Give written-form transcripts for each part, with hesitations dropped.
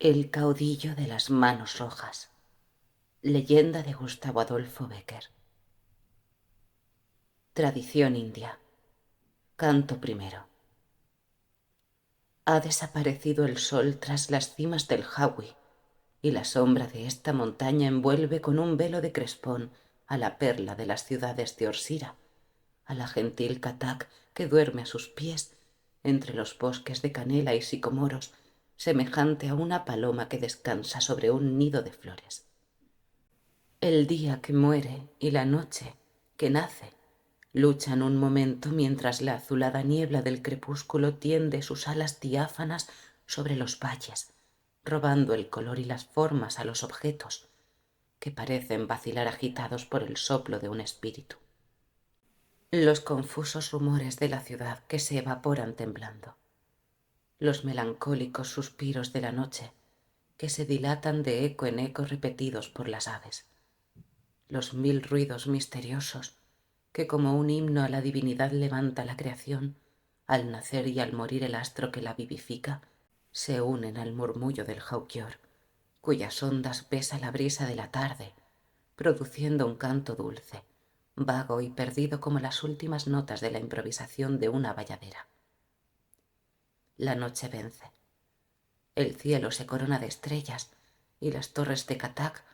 El caudillo de las manos rojas. Leyenda de Gustavo Adolfo Bécquer. Tradición india. Canto primero. Ha desaparecido el sol tras las cimas del Hawi, y la sombra de esta montaña envuelve con un velo de crespón a la perla de las ciudades de Orsira, a la gentil Katak que duerme a sus pies entre los bosques de canela y sicomoros, semejante a una paloma que descansa sobre un nido de flores. El día que muere y la noche que nace luchan un momento mientras la azulada niebla del crepúsculo tiende sus alas diáfanas sobre los valles, robando el color y las formas a los objetos, que parecen vacilar agitados por el soplo de un espíritu. Los confusos rumores de la ciudad que se evaporan temblando. Los melancólicos suspiros de la noche que se dilatan de eco en eco repetidos por las aves. Los mil ruidos misteriosos que como un himno a la divinidad levanta la creación, al nacer y al morir el astro que la vivifica, se unen al murmullo del Jauquior, cuyas ondas besa la brisa de la tarde, produciendo un canto dulce, vago y perdido como las últimas notas de la improvisación de una bayadera. La noche vence. El cielo se corona de estrellas y las torres de Katak,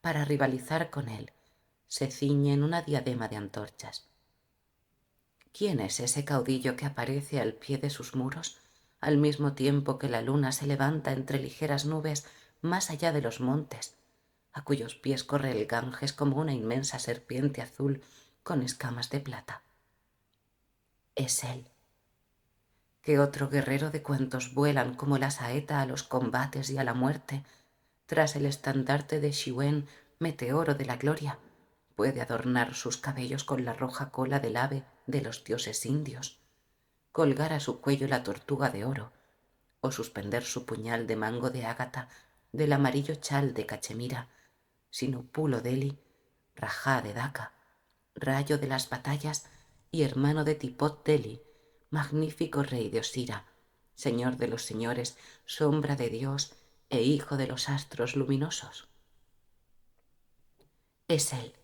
para rivalizar con él, se ciñen una diadema de antorchas. ¿Quién es ese caudillo que aparece al pie de sus muros, al mismo tiempo que la luna se levanta entre ligeras nubes más allá de los montes, a cuyos pies corre el Ganges como una inmensa serpiente azul con escamas de plata? Es él. ¿Qué otro guerrero de cuantos vuelan como la saeta a los combates y a la muerte, tras el estandarte de Shiwen, meteoro de la gloria, puede adornar sus cabellos con la roja cola del ave de los dioses indios, colgar a su cuello la tortuga de oro, o suspender su puñal de mango de ágata del amarillo chal de Cachemira, sino Pulo Deli, Rajá de Dhaka, rayo de las batallas y hermano de Tipot Deli, magnífico rey de Osira, señor de los señores, sombra de Dios e hijo de los astros luminosos? Es él.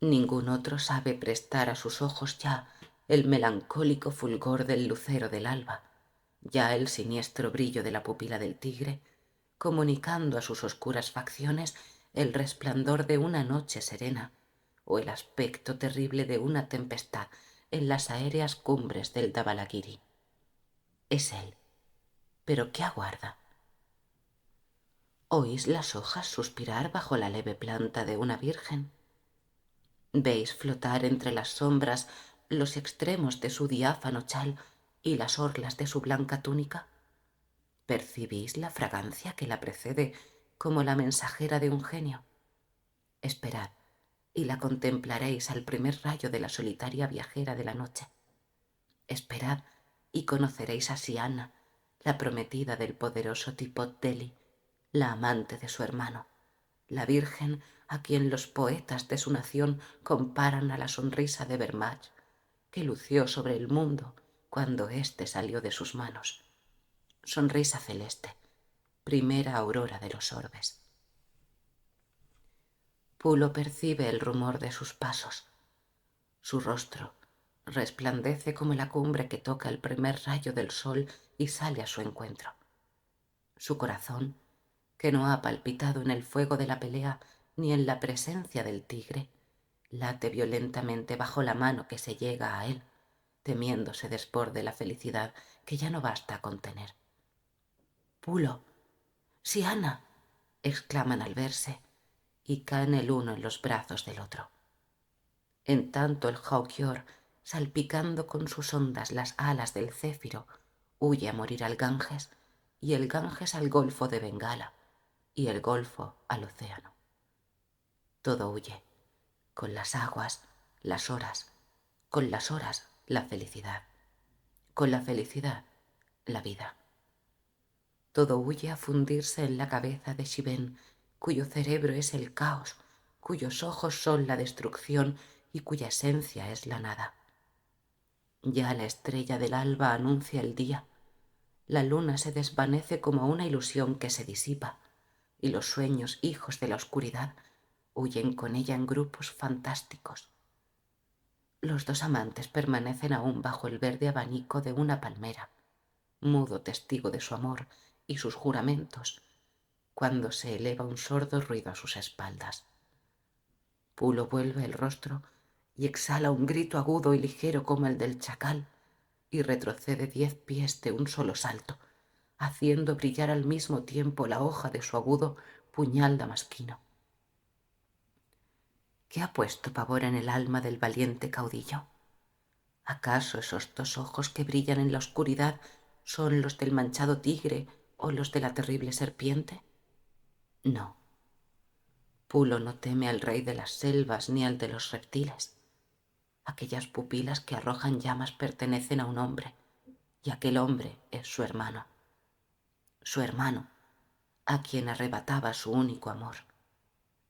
Ningún otro sabe prestar a sus ojos ya el melancólico fulgor del lucero del alba, ya el siniestro brillo de la pupila del tigre, comunicando a sus oscuras facciones el resplandor de una noche serena o el aspecto terrible de una tempestad en las aéreas cumbres del Dhavalagiri. Es él. ¿Pero qué aguarda? ¿Oís las hojas suspirar bajo la leve planta de una virgen? ¿Veis flotar entre las sombras los extremos de su diáfano chal y las orlas de su blanca túnica? ¿Percibís la fragancia que la precede como la mensajera de un genio? Esperad, y la contemplaréis al primer rayo de la solitaria viajera de la noche. Esperad, y conoceréis a Siana, la prometida del poderoso Tipot Deli, la amante de su hermano, la virgen a quien los poetas de su nación comparan a la sonrisa de Vermach, que lució sobre el mundo cuando éste salió de sus manos. Sonrisa celeste, primera aurora de los orbes. Pulo percibe el rumor de sus pasos. Su rostro resplandece como la cumbre que toca el primer rayo del sol y sale a su encuentro. Su corazón, que no ha palpitado en el fuego de la pelea ni en la presencia del tigre, late violentamente bajo la mano que se llega a él, temiendo se desborde la felicidad que ya no basta a contener. «Pulo, Siana», exclaman al verse, y caen el uno en los brazos del otro. En tanto el Jauquior, salpicando con sus ondas las alas del céfiro, huye a morir al Ganges, y el Ganges al Golfo de Bengala, y el Golfo al océano. Todo huye, con las aguas, las horas, con las horas, la felicidad, con la felicidad, la vida. Todo huye a fundirse en la cabeza de Shiven, cuyo cerebro es el caos, cuyos ojos son la destrucción y cuya esencia es la nada. Ya la estrella del alba anuncia el día, La luna se desvanece como una ilusión que se disipa, y los sueños, hijos de la oscuridad, huyen con ella en grupos fantásticos. Los dos amantes permanecen aún bajo el verde abanico de una palmera, mudo testigo de su amor y sus juramentos, cuando se eleva un sordo ruido a sus espaldas. Pulo vuelve el rostro y exhala un grito agudo y ligero como el del chacal, y retrocede 10 pies de un solo salto, haciendo brillar al mismo tiempo la hoja de su agudo puñal damasquino. ¿Qué ha puesto pavor en el alma del valiente caudillo? ¿Acaso esos dos ojos que brillan en la oscuridad son los del manchado tigre o los de la terrible serpiente? No. Pulo no teme al rey de las selvas ni al de los reptiles. Aquellas pupilas que arrojan llamas pertenecen a un hombre, y aquel hombre es su hermano, a quien arrebataba su único amor,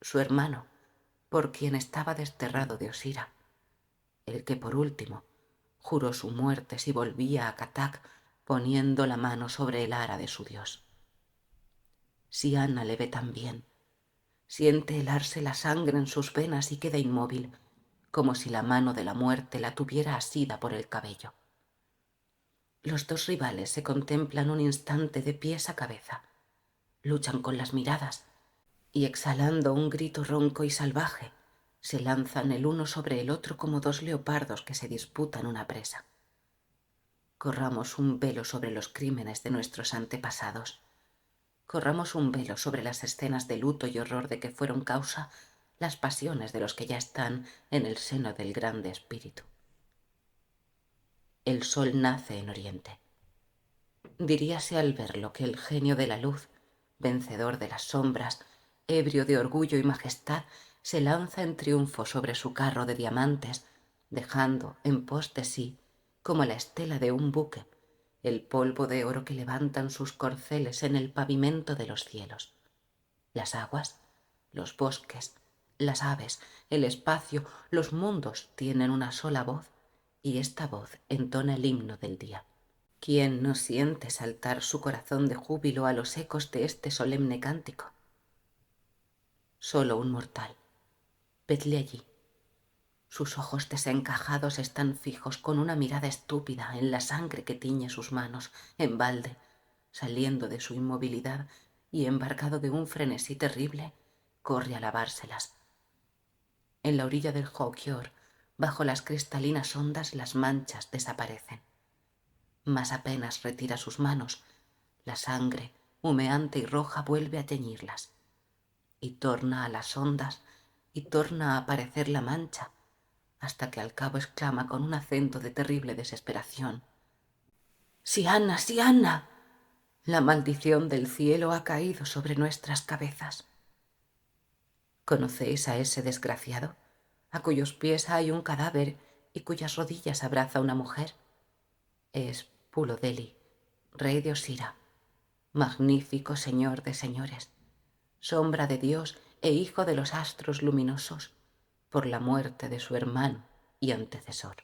su hermano, por quien estaba desterrado de Osira, el que por último juró su muerte si volvía a Katac poniendo la mano sobre el ara de su dios. Si Anna le ve también, siente helarse la sangre en sus venas y queda inmóvil, como si la mano de la muerte la tuviera asida por el cabello. Los dos rivales se contemplan un instante de pies a cabeza, luchan con las miradas y, exhalando un grito ronco y salvaje, se lanzan el uno sobre el otro como dos leopardos que se disputan una presa. Corramos un velo sobre los crímenes de nuestros antepasados. Corramos un velo sobre las escenas de luto y horror de que fueron causa las pasiones de los que ya están en el seno del grande espíritu. El sol nace en oriente. Diríase al verlo que el genio de la luz, vencedor de las sombras, ebrio de orgullo y majestad, se lanza en triunfo sobre su carro de diamantes, dejando en pos de sí, como la estela de un buque, el polvo de oro que levantan sus corceles en el pavimento de los cielos. Las aguas, los bosques, las aves, el espacio, los mundos tienen una sola voz, y esta voz entona el himno del día. ¿Quién no siente saltar su corazón de júbilo a los ecos de este solemne cántico? Solo un mortal. Vedle allí. Sus ojos desencajados están fijos con una mirada estúpida en la sangre que tiñe sus manos, en balde, saliendo de su inmovilidad y embargado de un frenesí terrible, corre a lavárselas. En la orilla del Jaukior, bajo las cristalinas ondas, las manchas desaparecen. Mas apenas retira sus manos, la sangre, humeante y roja, vuelve a teñirlas, y torna a las ondas, y torna a aparecer la mancha, hasta que al cabo exclama con un acento de terrible desesperación: «¡Sianna, Sianna! La maldición del cielo ha caído sobre nuestras cabezas». ¿Conocéis a ese desgraciado, a cuyos pies hay un cadáver y cuyas rodillas abraza una mujer? Es Pulo Dheli, rey de Osira, magnífico señor de señores, sombra de Dios e hijo de los astros luminosos, por la muerte de su hermano y antecesor.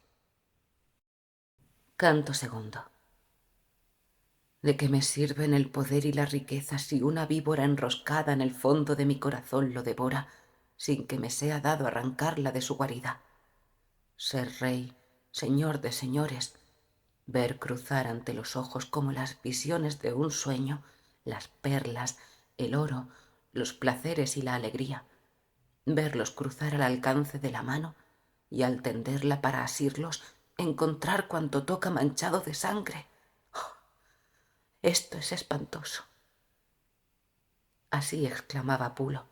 Canto segundo. ¿De qué me sirven el poder y la riqueza si una víbora enroscada en el fondo de mi corazón lo devora, sin que me sea dado arrancarla de su guarida? Ser rey, señor de señores, ver cruzar ante los ojos como las visiones de un sueño, las perlas, el oro, los placeres y la alegría, verlos cruzar al alcance de la mano y al tenderla para asirlos, encontrar cuanto toca manchado de sangre. ¡Oh! Esto es espantoso. Así exclamaba Pulo,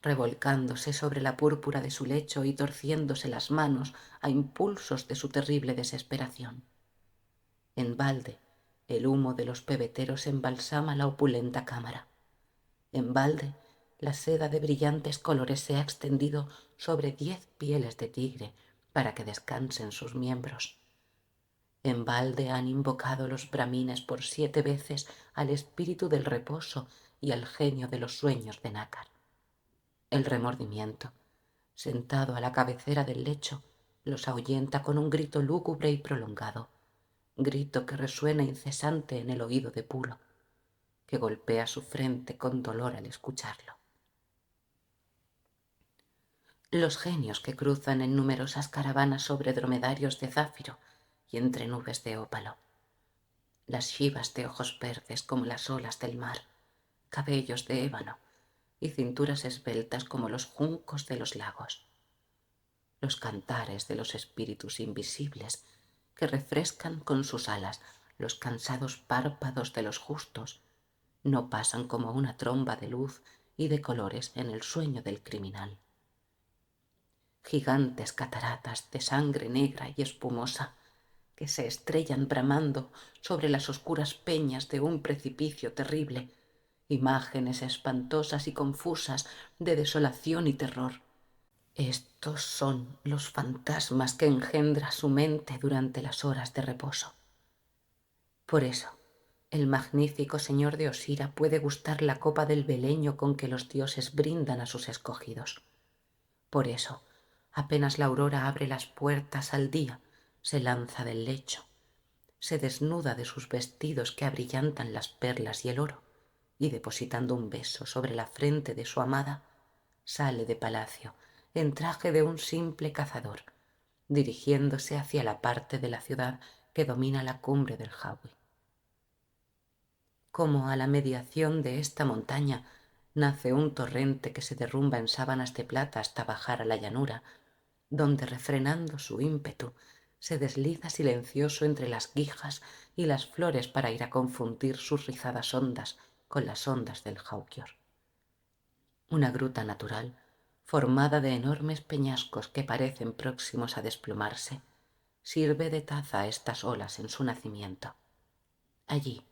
revolcándose sobre la púrpura de su lecho y torciéndose las manos a impulsos de su terrible desesperación. En balde, el humo de los pebeteros embalsama la opulenta cámara. En balde, la seda de brillantes colores se ha extendido sobre 10 pieles de tigre para que descansen sus miembros. En balde han invocado los bramines por 7 veces al espíritu del reposo y al genio de los sueños de Nácar. El remordimiento, sentado a la cabecera del lecho, los ahuyenta con un grito lúgubre y prolongado. grito que resuena incesante en el oído de Pulo, que golpea su frente con dolor al escucharlo. Los genios que cruzan en numerosas caravanas sobre dromedarios de zafiro y entre nubes de ópalo. Las shivas de ojos verdes como las olas del mar, cabellos de ébano y cinturas esbeltas como los juncos de los lagos. Los cantares de los espíritus invisibles que refrescan con sus alas los cansados párpados de los justos, no pasan como una tromba de luz y de colores en el sueño del criminal. Gigantes cataratas de sangre negra y espumosa que se estrellan bramando sobre las oscuras peñas de un precipicio terrible, imágenes espantosas y confusas de desolación y terror. Estos son los fantasmas que engendra su mente durante las horas de reposo. Por eso, el magnífico señor de Osira puede gustar la copa del beleño con que los dioses brindan a sus escogidos. Por eso, apenas la aurora abre las puertas al día, se lanza del lecho, se desnuda de sus vestidos que abrillantan las perlas y el oro, y depositando un beso sobre la frente de su amada, sale de palacio en traje de un simple cazador, dirigiéndose hacia la parte de la ciudad que domina la cumbre del Jawi. Como a la mediación de esta montaña nace un torrente que se derrumba en sábanas de plata hasta bajar a la llanura, donde refrenando su ímpetu se desliza silencioso entre las guijas y las flores para ir a confundir sus rizadas ondas con las ondas del Jauquior. Una gruta natural, formada de enormes peñascos que parecen próximos a desplomarse, sirve de taza a estas olas en su nacimiento. Allí,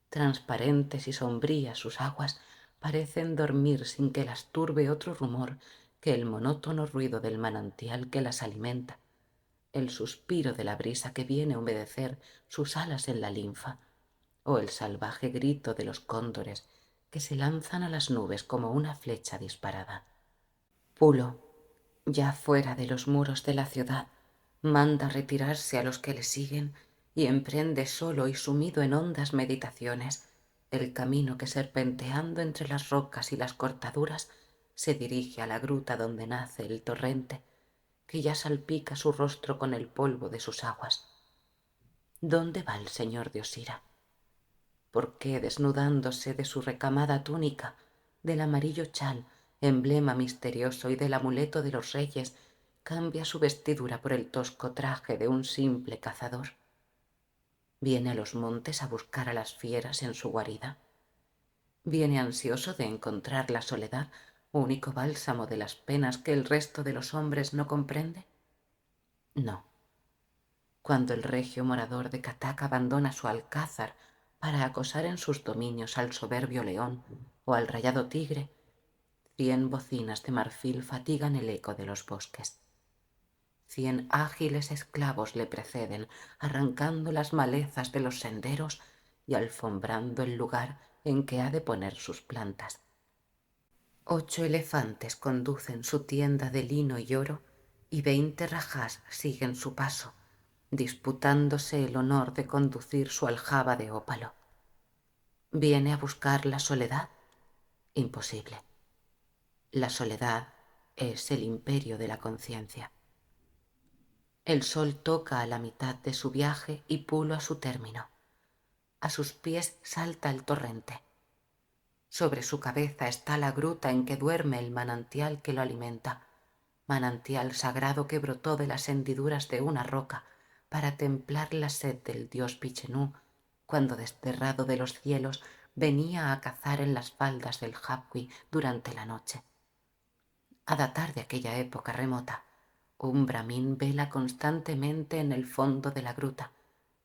transparentes y sombrías sus aguas, parecen dormir sin que las turbe otro rumor que el monótono ruido del manantial que las alimenta, el suspiro de la brisa que viene a humedecer sus alas en la linfa, o el salvaje grito de los cóndores que se lanzan a las nubes como una flecha disparada. Pulo, ya fuera de los muros de la ciudad, manda retirarse a los que le siguen y emprende solo y sumido en hondas meditaciones el camino que serpenteando entre las rocas y las cortaduras se dirige a la gruta donde nace el torrente, que ya salpica su rostro con el polvo de sus aguas. ¿Dónde va el señor de Osira? ¿Por qué, desnudándose de su recamada túnica, del amarillo chal, emblema misterioso, y del amuleto de los reyes, cambia su vestidura por el tosco traje de un simple cazador? ¿Viene a los montes a buscar a las fieras en su guarida? ¿Viene ansioso de encontrar la soledad, único bálsamo de las penas que el resto de los hombres no comprende? No. Cuando el regio morador de Katac abandona su alcázar para acosar en sus dominios al soberbio león o al rayado tigre, 100 bocinas de marfil fatigan el eco de los bosques. 100 ágiles esclavos le preceden, arrancando las malezas de los senderos y alfombrando el lugar en que ha de poner sus plantas. 8 elefantes conducen su tienda de lino y oro y 20 rajás siguen su paso, disputándose el honor de conducir su aljaba de ópalo. ¿Viene a buscar la soledad? Imposible. La soledad es el imperio de la conciencia. El sol toca a la mitad de su viaje y Pulo a su término. A sus pies salta el torrente. Sobre su cabeza está la gruta en que duerme el manantial que lo alimenta, manantial sagrado que brotó de las hendiduras de una roca para templar la sed del dios Pichenú, cuando desterrado de los cielos venía a cazar en las faldas del Jabwi durante la noche. A datar de aquella época remota, un brahmin vela constantemente en el fondo de la gruta,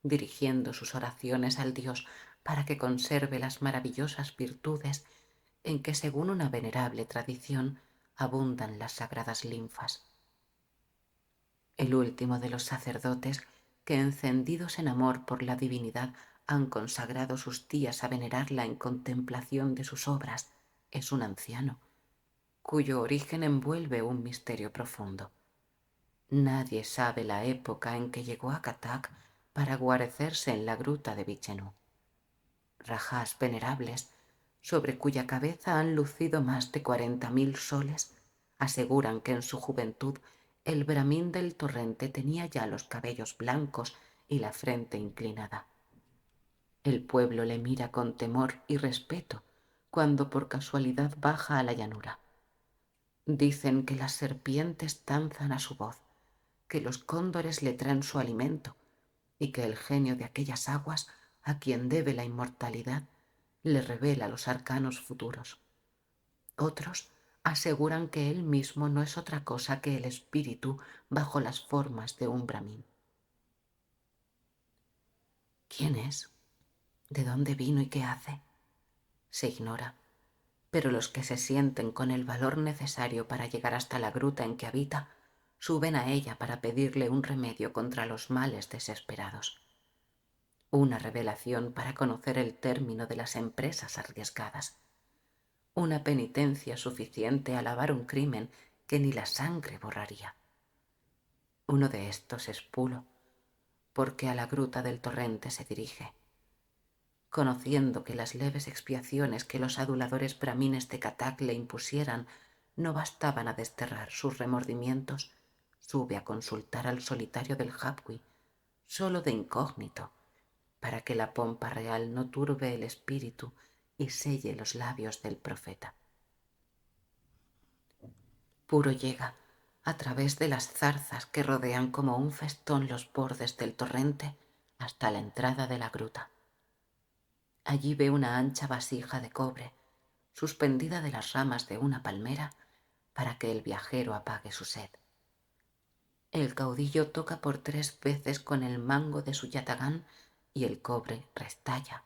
dirigiendo sus oraciones al dios para que conserve las maravillosas virtudes en que, según una venerable tradición, abundan las sagradas linfas. El último de los sacerdotes que, encendidos en amor por la divinidad, han consagrado sus días a venerarla en contemplación de sus obras, es un anciano, cuyo origen envuelve un misterio profundo. Nadie sabe la época en que llegó a Katac para guarecerse en la gruta de Vichenú. Rajás venerables, sobre cuya cabeza han lucido más de 40.000 soles, aseguran que en su juventud el Brahmín del torrente tenía ya los cabellos blancos y la frente inclinada. El pueblo le mira con temor y respeto cuando por casualidad baja a la llanura. Dicen que las serpientes danzan a su voz, que los cóndores le traen su alimento y que el genio de aquellas aguas, a quien debe la inmortalidad, le revela los arcanos futuros. Otros aseguran que él mismo no es otra cosa que el espíritu bajo las formas de un brahmín. ¿Quién es? ¿De dónde vino y qué hace? Se ignora, pero los que se sienten con el valor necesario para llegar hasta la gruta en que habita suben a ella para pedirle un remedio contra los males desesperados. Una revelación para conocer el término de las empresas arriesgadas. Una penitencia suficiente a lavar un crimen que ni la sangre borraría. Uno de estos es Pulo, porque a la gruta del torrente se dirige. Conociendo que las leves expiaciones que los aduladores brahmines de Katak le impusieran no bastaban a desterrar sus remordimientos, sube a consultar al solitario del Hapwi, solo de incógnito, para que la pompa real no turbe el espíritu y selle los labios del profeta. Puro llega, a través de las zarzas que rodean como un festón los bordes del torrente, hasta la entrada de la gruta. Allí ve una ancha vasija de cobre, suspendida de las ramas de una palmera, para que el viajero apague su sed. El caudillo toca por 3 veces con el mango de su yatagán y el cobre restalla,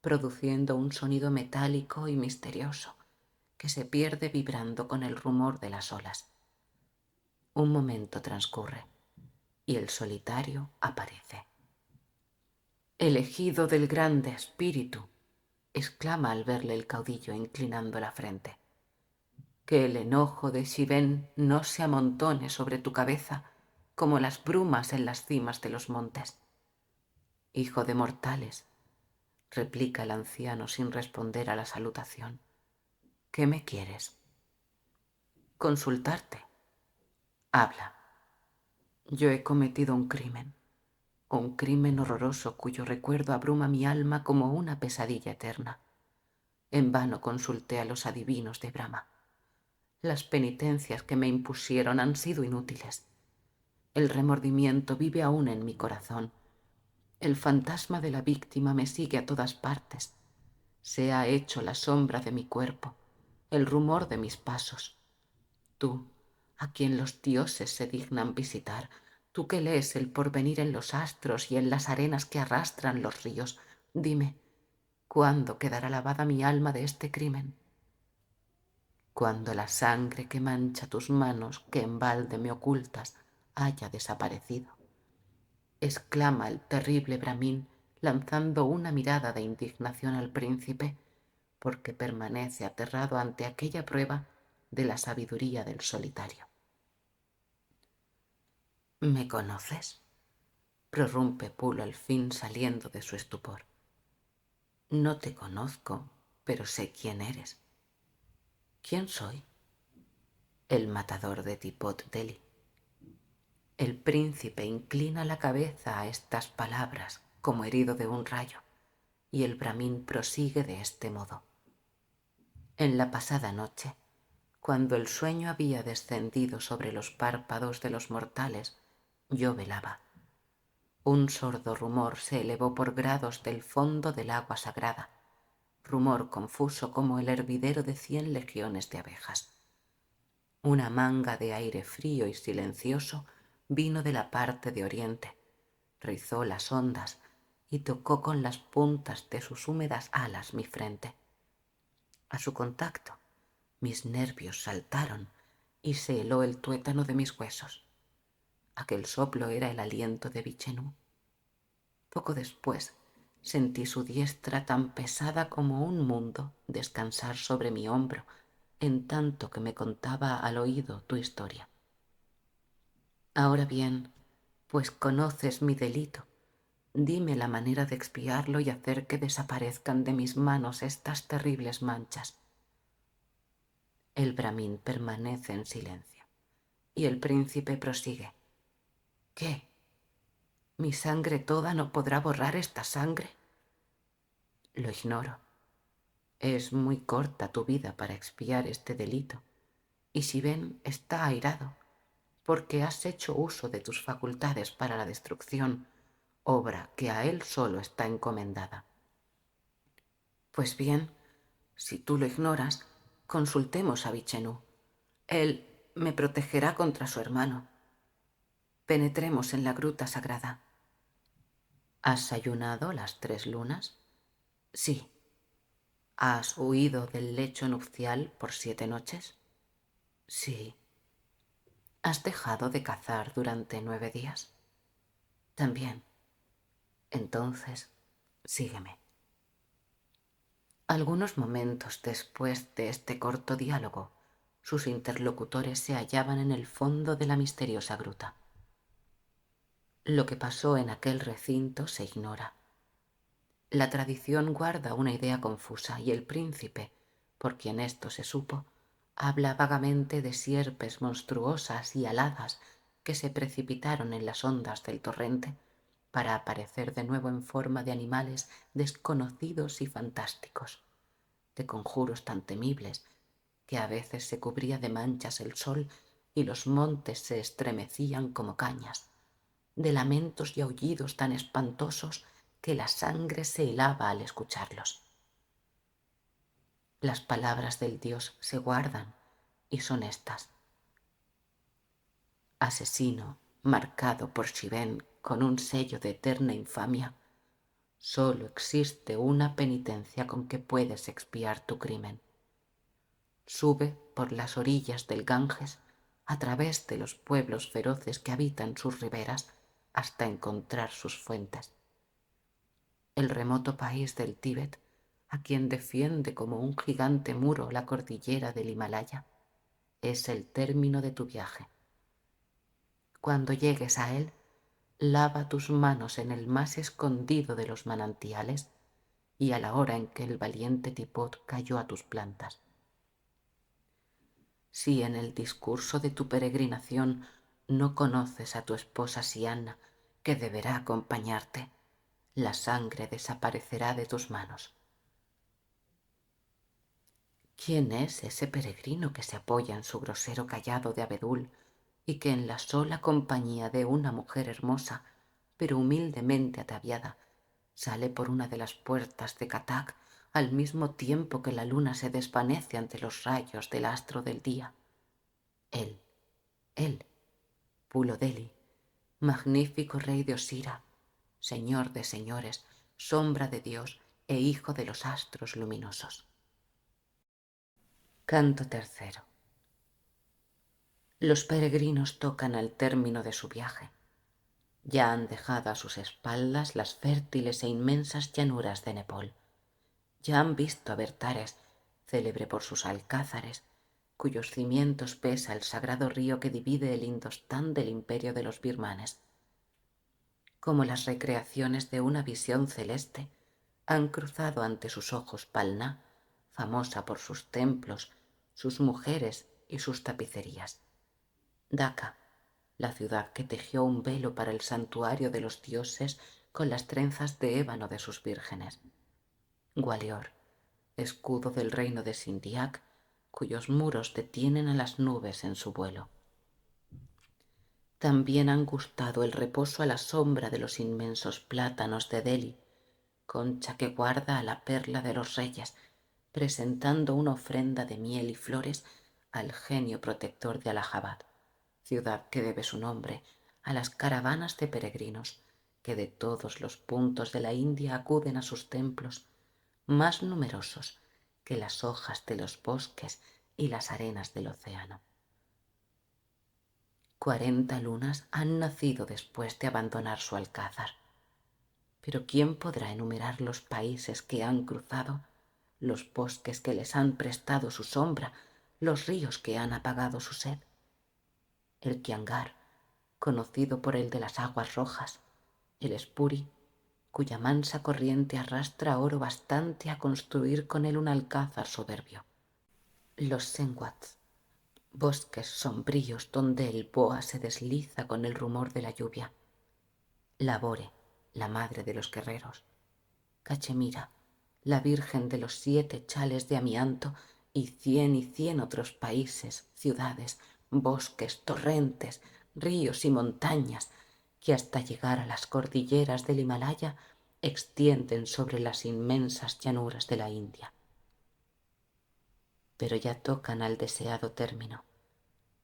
produciendo un sonido metálico y misterioso que se pierde vibrando con el rumor de las olas. Un momento transcurre y el solitario aparece. «Elegido del grande espíritu», exclama al verle el caudillo inclinando la frente. «Que el enojo de Shiven no se amontone sobre tu cabeza como las brumas en las cimas de los montes». «Hijo de mortales», replica el anciano sin responder a la salutación, «¿qué me quieres?» «Consultarte». «Habla». «Yo he cometido un crimen horroroso cuyo recuerdo abruma mi alma como una pesadilla eterna. En vano consulté a los adivinos de Brahma. Las penitencias que me impusieron han sido inútiles. El remordimiento vive aún en mi corazón. El fantasma de la víctima me sigue a todas partes. Se ha hecho la sombra de mi cuerpo, el rumor de mis pasos. Tú, a quien los dioses se dignan visitar, tú que lees el porvenir en los astros y en las arenas que arrastran los ríos, dime, ¿cuándo quedará lavada mi alma de este crimen? Cuando la sangre que mancha tus manos, que en balde me ocultas, haya desaparecido. Exclama el terrible Brahmín, lanzando una mirada de indignación al príncipe, porque permanece aterrado ante aquella prueba de la sabiduría del solitario. «¿Me conoces?», prorrumpe Pulo al fin saliendo de su estupor. «No te conozco, pero sé quién eres». «¿Quién soy?» «El matador de Tipot Deli». El príncipe inclina la cabeza a estas palabras como herido de un rayo, y el Brahmín prosigue de este modo. En la pasada noche, cuando el sueño había descendido sobre los párpados de los mortales, yo velaba. Un sordo rumor se elevó por grados del fondo del agua sagrada, rumor confuso como el hervidero de 100 legiones de abejas. Una manga de aire frío y silencioso vino de la parte de oriente, rizó las ondas y tocó con las puntas de sus húmedas alas mi frente. A su contacto, mis nervios saltaron y se heló el tuétano de mis huesos. Aquel soplo era el aliento de Vichenú. Poco después sentí su diestra tan pesada como un mundo descansar sobre mi hombro, en tanto que me contaba al oído tu historia. Ahora bien, pues conoces mi delito, Dime la manera de expiarlo y hacer que desaparezcan de mis manos estas terribles manchas. El brahmin permanece en silencio y el príncipe prosigue. ¿Qué? ¿Mi sangre toda no podrá borrar esta sangre? Lo ignoro. Es muy corta tu vida para expiar este delito, y Shiven está airado porque has hecho uso de tus facultades para la destrucción, obra que a él solo está encomendada. Pues bien, si tú lo ignoras, consultemos a Vichenú. Él me protegerá contra su hermano. Penetremos en la gruta sagrada. ¿Has ayunado las 3 lunas? Sí. ¿Has huido del lecho nupcial por 7 noches? Sí. ¿Has dejado de cazar durante 9 días? También. Entonces, sígueme. Algunos momentos después de este corto diálogo, sus interlocutores se hallaban en el fondo de la misteriosa gruta. Lo que pasó en aquel recinto se ignora. La tradición guarda una idea confusa y el príncipe, por quien esto se supo, habla vagamente de sierpes monstruosas y aladas que se precipitaron en las ondas del torrente para aparecer de nuevo en forma de animales desconocidos y fantásticos, de conjuros tan temibles que a veces se cubría de manchas el sol y los montes se estremecían como cañas, de lamentos y aullidos tan espantosos que la sangre se helaba al escucharlos. Las palabras del dios se guardan y son estas: asesino marcado por Shiven con un sello de eterna infamia, solo existe una penitencia con que puedes expiar tu crimen. Sube por las orillas del Ganges a través de los pueblos feroces que habitan sus riberas hasta encontrar sus fuentes. El remoto país del Tíbet, a quien defiende como un gigante muro la cordillera del Himalaya, es el término de tu viaje. Cuando llegues a él, lava tus manos en el más escondido de los manantiales y a la hora en que el valiente Tipot cayó a tus plantas. Si en el discurso de tu peregrinación no conoces a tu esposa Siana, que deberá acompañarte, la sangre desaparecerá de tus manos. ¿Quién es ese peregrino que se apoya en su grosero cayado de abedul y que en la sola compañía de una mujer hermosa, pero humildemente ataviada, sale por una de las puertas de Katak al mismo tiempo que la luna se desvanece ante los rayos del astro del día? Él, Pulodeli, magnífico rey de Osira, señor de señores, sombra de Dios e hijo de los astros luminosos. Canto tercero. Los peregrinos tocan al término de su viaje. Ya han dejado a sus espaldas las fértiles e inmensas llanuras de Nepal. Ya han visto a Bertares, célebre por sus alcázares, cuyos cimientos pesa el sagrado río que divide el Indostán del imperio de los birmanes. Como las recreaciones de una visión celeste, han cruzado ante sus ojos Palná, famosa por sus templos, sus mujeres y sus tapicerías. Dhaka, la ciudad que tejió un velo para el santuario de los dioses con las trenzas de ébano de sus vírgenes. Gwalior, escudo del reino de Sindiak, cuyos muros detienen a las nubes en su vuelo. También han gustado el reposo a la sombra de los inmensos plátanos de Delhi, concha que guarda a la perla de los reyes, presentando una ofrenda de miel y flores al genio protector de Allahabad, ciudad que debe su nombre a las caravanas de peregrinos que de todos los puntos de la India acuden a sus templos, más numerosos que las hojas de los bosques y las arenas del océano. 40 lunas han nacido después de abandonar su alcázar. Pero ¿quién podrá enumerar los países que han cruzado, los bosques que les han prestado su sombra, los ríos que han apagado su sed? El Kiangar, conocido por el de las aguas rojas, el Spuri, cuya mansa corriente arrastra oro bastante a construir con él un alcázar soberbio. Los senwats, bosques sombríos donde el boa se desliza con el rumor de la lluvia. Labore, la madre de los guerreros. Cachemira, la virgen de los 7 chales de amianto, y 100 otros países, ciudades, bosques, torrentes, ríos y montañas que hasta llegar a las cordilleras del Himalaya extienden sobre las inmensas llanuras de la India. Pero ya tocan al deseado término.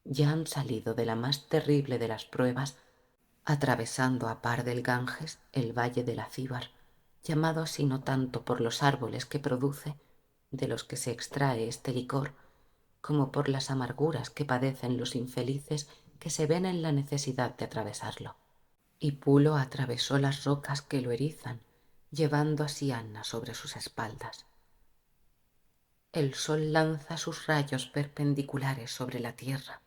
Ya han salido de la más terrible de las pruebas, atravesando a par del Ganges el valle de la Cíbar, llamado así no tanto por los árboles que produce, de los que se extrae este licor, como por las amarguras que padecen los infelices que se ven en la necesidad de atravesarlo. Y Pulo atravesó las rocas que lo erizan, llevando a Sianna sobre sus espaldas. El sol lanza sus rayos perpendiculares sobre la tierra.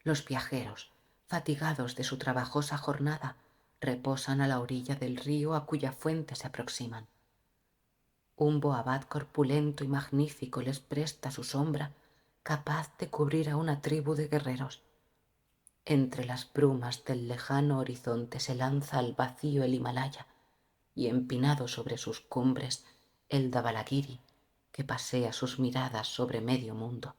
Los viajeros, fatigados de su trabajosa jornada, reposan a la orilla del río a cuya fuente se aproximan. Un boabad corpulento y magnífico les presta su sombra, capaz de cubrir a una tribu de guerreros. Entre las brumas del lejano horizonte se lanza al vacío el Himalaya, y empinado sobre sus cumbres el Dhavalagiri, que pasea sus miradas sobre medio mundo.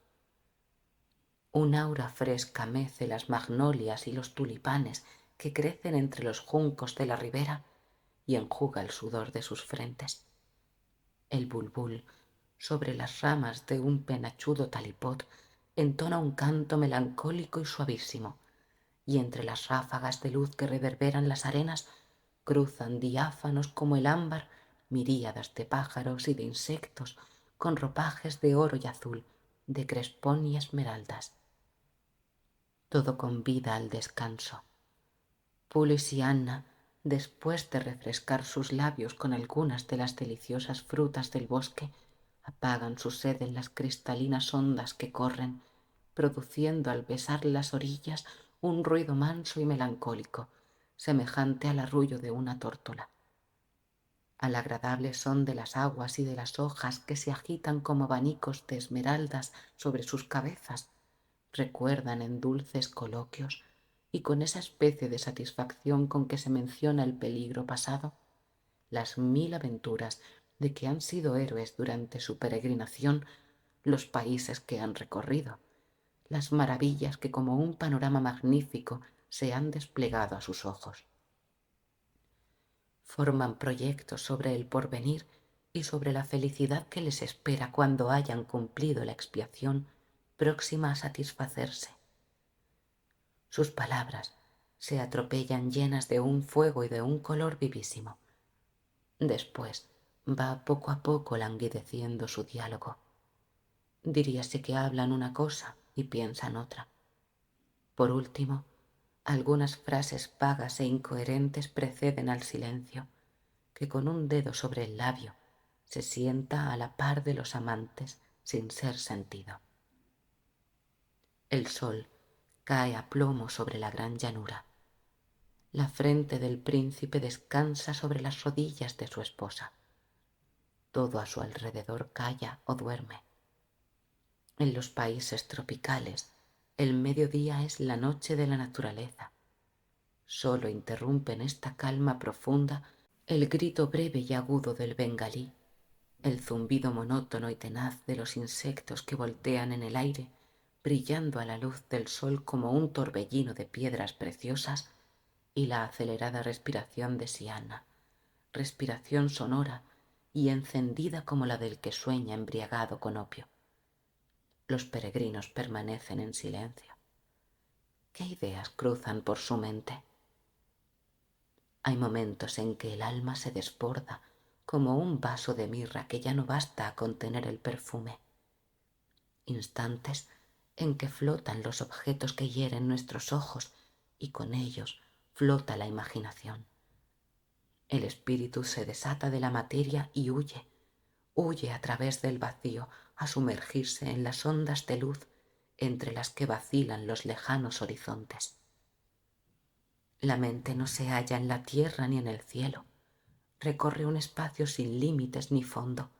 Un aura fresca mece las magnolias y los tulipanes que crecen entre los juncos de la ribera y enjuga el sudor de sus frentes. El bulbul, sobre las ramas de un penachudo talipot, entona un canto melancólico y suavísimo, y entre las ráfagas de luz que reverberan las arenas cruzan diáfanos como el ámbar miríadas de pájaros y de insectos con ropajes de oro y azul, de crespón y esmeraldas. Todo convida al descanso. Pulo y Sianna, después de refrescar sus labios con algunas de las deliciosas frutas del bosque, apagan su sed en las cristalinas ondas que corren, produciendo al besar las orillas un ruido manso y melancólico, semejante al arrullo de una tórtola. Al agradable son de las aguas y de las hojas que se agitan como abanicos de esmeraldas sobre sus cabezas, recuerdan en dulces coloquios y con esa especie de satisfacción con que se menciona el peligro pasado, las 1000 aventuras de que han sido héroes durante su peregrinación, los países que han recorrido, las maravillas que como un panorama magnífico se han desplegado a sus ojos. Forman proyectos sobre el porvenir y sobre la felicidad que les espera cuando hayan cumplido la expiación próxima a satisfacerse. Sus palabras se atropellan llenas de un fuego y de un color vivísimo. Después va poco a poco languideciendo su diálogo. Diríase que hablan una cosa y piensan otra. Por último, algunas frases vagas e incoherentes preceden al silencio, que con un dedo sobre el labio se sienta a la par de los amantes sin ser sentido. El sol cae a plomo sobre la gran llanura. La frente del príncipe descansa sobre las rodillas de su esposa. Todo a su alrededor calla o duerme. En los países tropicales, el mediodía es la noche de la naturaleza. Solo interrumpen esta calma profunda el grito breve y agudo del bengalí, el zumbido monótono y tenaz de los insectos que voltean en el aire, brillando a la luz del sol como un torbellino de piedras preciosas, y la acelerada respiración de Sianna, respiración sonora y encendida como la del que sueña embriagado con opio. Los peregrinos permanecen en silencio. ¿Qué ideas cruzan por su mente? Hay momentos en que el alma se desborda como un vaso de mirra que ya no basta a contener el perfume. Instantes en que flotan los objetos que hieren nuestros ojos y con ellos flota la imaginación. El espíritu se desata de la materia y huye a través del vacío a sumergirse en las ondas de luz entre las que vacilan los lejanos horizontes. La mente no se halla en la tierra ni en el cielo, recorre un espacio sin límites ni fondo,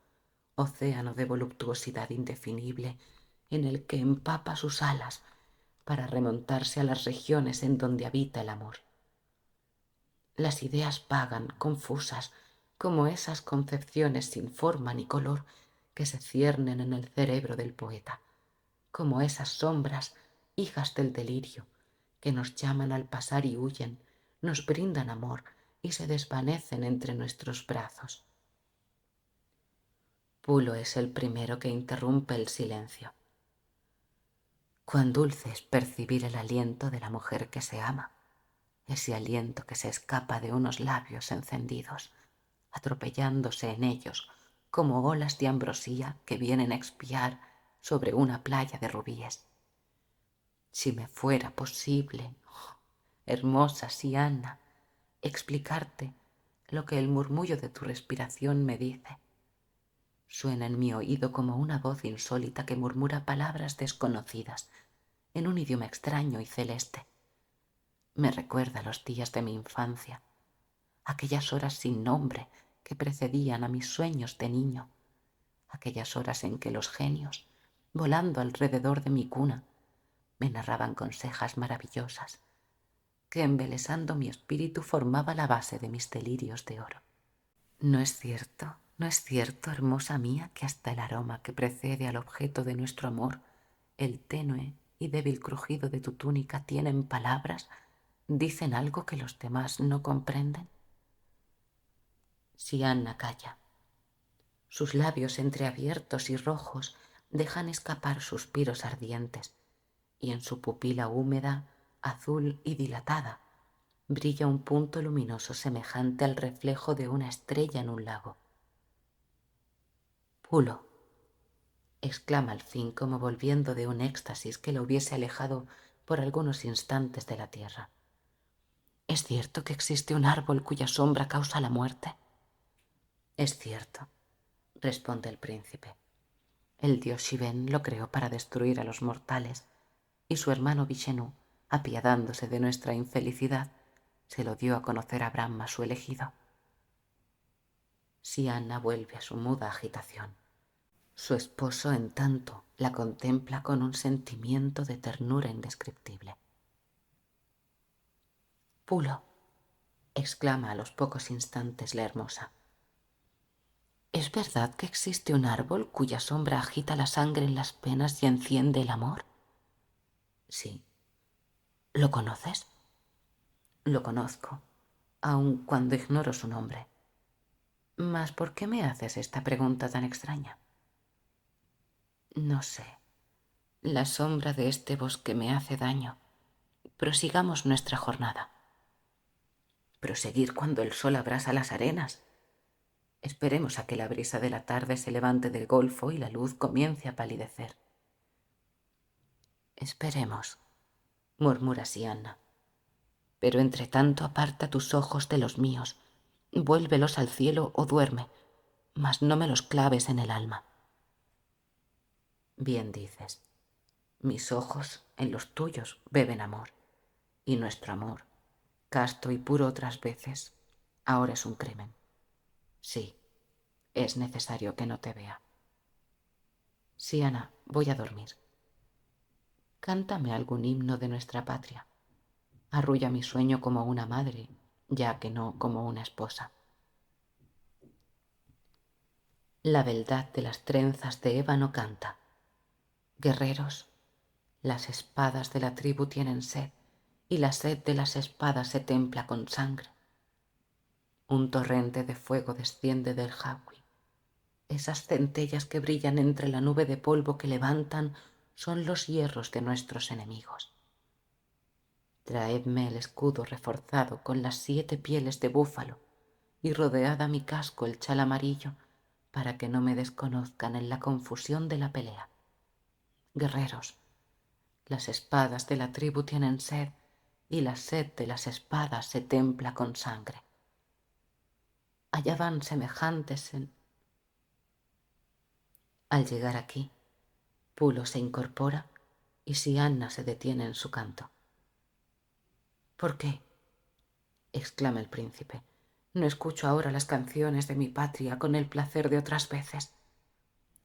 océano de voluptuosidad indefinible en el que empapa sus alas para remontarse a las regiones en donde habita el amor. Las ideas vagan, confusas, como esas concepciones sin forma ni color que se ciernen en el cerebro del poeta, como esas sombras, hijas del delirio, que nos llaman al pasar y huyen, nos brindan amor y se desvanecen entre nuestros brazos. Pulo es el primero que interrumpe el silencio. Cuán dulce es percibir el aliento de la mujer que se ama, ese aliento que se escapa de unos labios encendidos, atropellándose en ellos como olas de ambrosía que vienen a expiar sobre una playa de rubíes. Si me fuera posible, oh, hermosa Siana, explicarte lo que el murmullo de tu respiración me dice. Suena en mi oído como una voz insólita que murmura palabras desconocidas en un idioma extraño y celeste. Me recuerda los días de mi infancia, aquellas horas sin nombre que precedían a mis sueños de niño, aquellas horas en que los genios, volando alrededor de mi cuna, me narraban consejas maravillosas, que embelesando mi espíritu formaba la base de mis delirios de oro. No es cierto, hermosa mía, que hasta el aroma que precede al objeto de nuestro amor, el tenue y débil crujido de tu túnica tienen palabras, dicen algo que los demás no comprenden? Siana calla. Sus labios entreabiertos y rojos dejan escapar suspiros ardientes, y en su pupila húmeda, azul y dilatada, brilla un punto luminoso semejante al reflejo de una estrella en un lago. Pulo, exclama al fin como volviendo de un éxtasis que lo hubiese alejado por algunos instantes de la tierra. ¿Es cierto que existe un árbol cuya sombra causa la muerte? Es cierto, responde el príncipe. El dios Shiven lo creó para destruir a los mortales, y su hermano Vishnu, apiadándose de nuestra infelicidad, se lo dio a conocer a Brahma, su elegido. Siana vuelve a su muda agitación. Su esposo, en tanto, la contempla con un sentimiento de ternura indescriptible. Pulo, exclama a los pocos instantes la hermosa. ¿Es verdad que existe un árbol cuya sombra agita la sangre en las penas y enciende el amor? Sí. ¿Lo conoces? Lo conozco, aun cuando ignoro su nombre. Mas ¿por qué me haces esta pregunta tan extraña? No sé. La sombra de este bosque me hace daño. Prosigamos nuestra jornada. Proseguir cuando el sol abrasa las arenas. Esperemos a que la brisa de la tarde se levante del golfo y la luz comience a palidecer. Esperemos, murmura Siana. Pero entre tanto aparta tus ojos de los míos, vuélvelos al cielo o duerme, mas no me los claves en el alma. Bien dices, mis ojos en los tuyos beben amor, y nuestro amor, casto y puro otras veces, ahora es un crimen. Sí, es necesario que no te vea. Siana, voy a dormir. Cántame algún himno de nuestra patria. Arrulla mi sueño como una madre, ya que no como una esposa. La beldad de las trenzas de ébano canta. Guerreros, las espadas de la tribu tienen sed, y la sed de las espadas se templa con sangre. Un torrente de fuego desciende del Hawi. Esas centellas que brillan entre la nube de polvo que levantan son los hierros de nuestros enemigos. Traedme el escudo reforzado con las 7 pieles de búfalo y rodead a mi casco el chal amarillo para que no me desconozcan en la confusión de la pelea. Guerreros, las espadas de la tribu tienen sed y la sed de las espadas se templa con sangre. Allá van semejantes en... Al llegar aquí, Pulo se incorpora y Siana se detiene en su canto. ¿Por qué? Exclama el príncipe. No escucho ahora las canciones de mi patria con el placer de otras veces.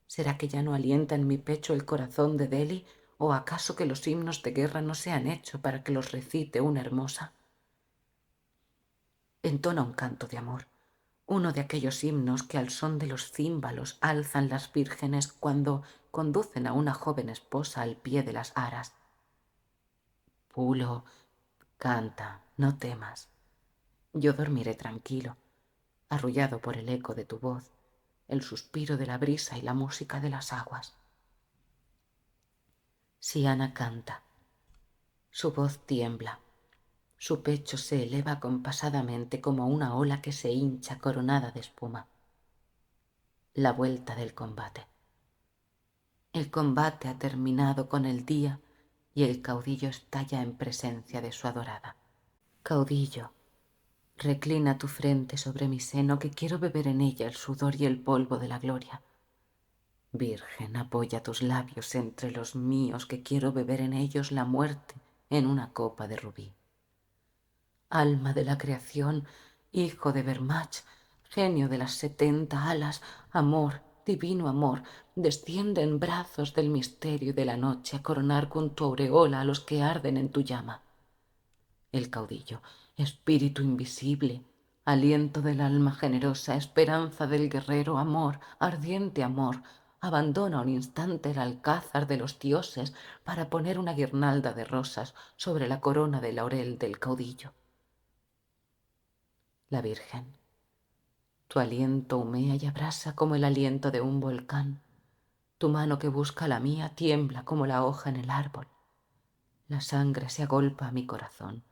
¿Será que ya no alienta en mi pecho el corazón de Delhi, o acaso que los himnos de guerra no se han hecho para que los recite una hermosa? Entona un canto de amor, uno de aquellos himnos que al son de los címbalos alzan las vírgenes cuando conducen a una joven esposa al pie de las aras. Pulo, canta, no temas. Yo dormiré tranquilo, arrullado por el eco de tu voz, el suspiro de la brisa y la música de las aguas. Siana canta. Su voz tiembla. Su pecho se eleva acompasadamente como una ola que se hincha coronada de espuma. La vuelta del combate. El combate ha terminado con el día y el caudillo está ya en presencia de su adorada. Caudillo, reclina tu frente sobre mi seno, que quiero beber en ella el sudor y el polvo de la gloria. Virgen, apoya tus labios entre los míos, que quiero beber en ellos la muerte en una copa de rubí. Alma de la creación, hijo de Bermach, genio de las 70 alas, amor, divino amor, desciende en brazos del misterio y de la noche a coronar con tu aureola a los que arden en tu llama. El caudillo, espíritu invisible, aliento del alma generosa, esperanza del guerrero, amor, ardiente amor, abandona un instante el alcázar de los dioses para poner una guirnalda de rosas sobre la corona de laurel del caudillo. La Virgen, tu aliento humea y abrasa como el aliento de un volcán. Tu mano que busca la mía tiembla como la hoja en el árbol. La sangre se agolpa a mi corazón,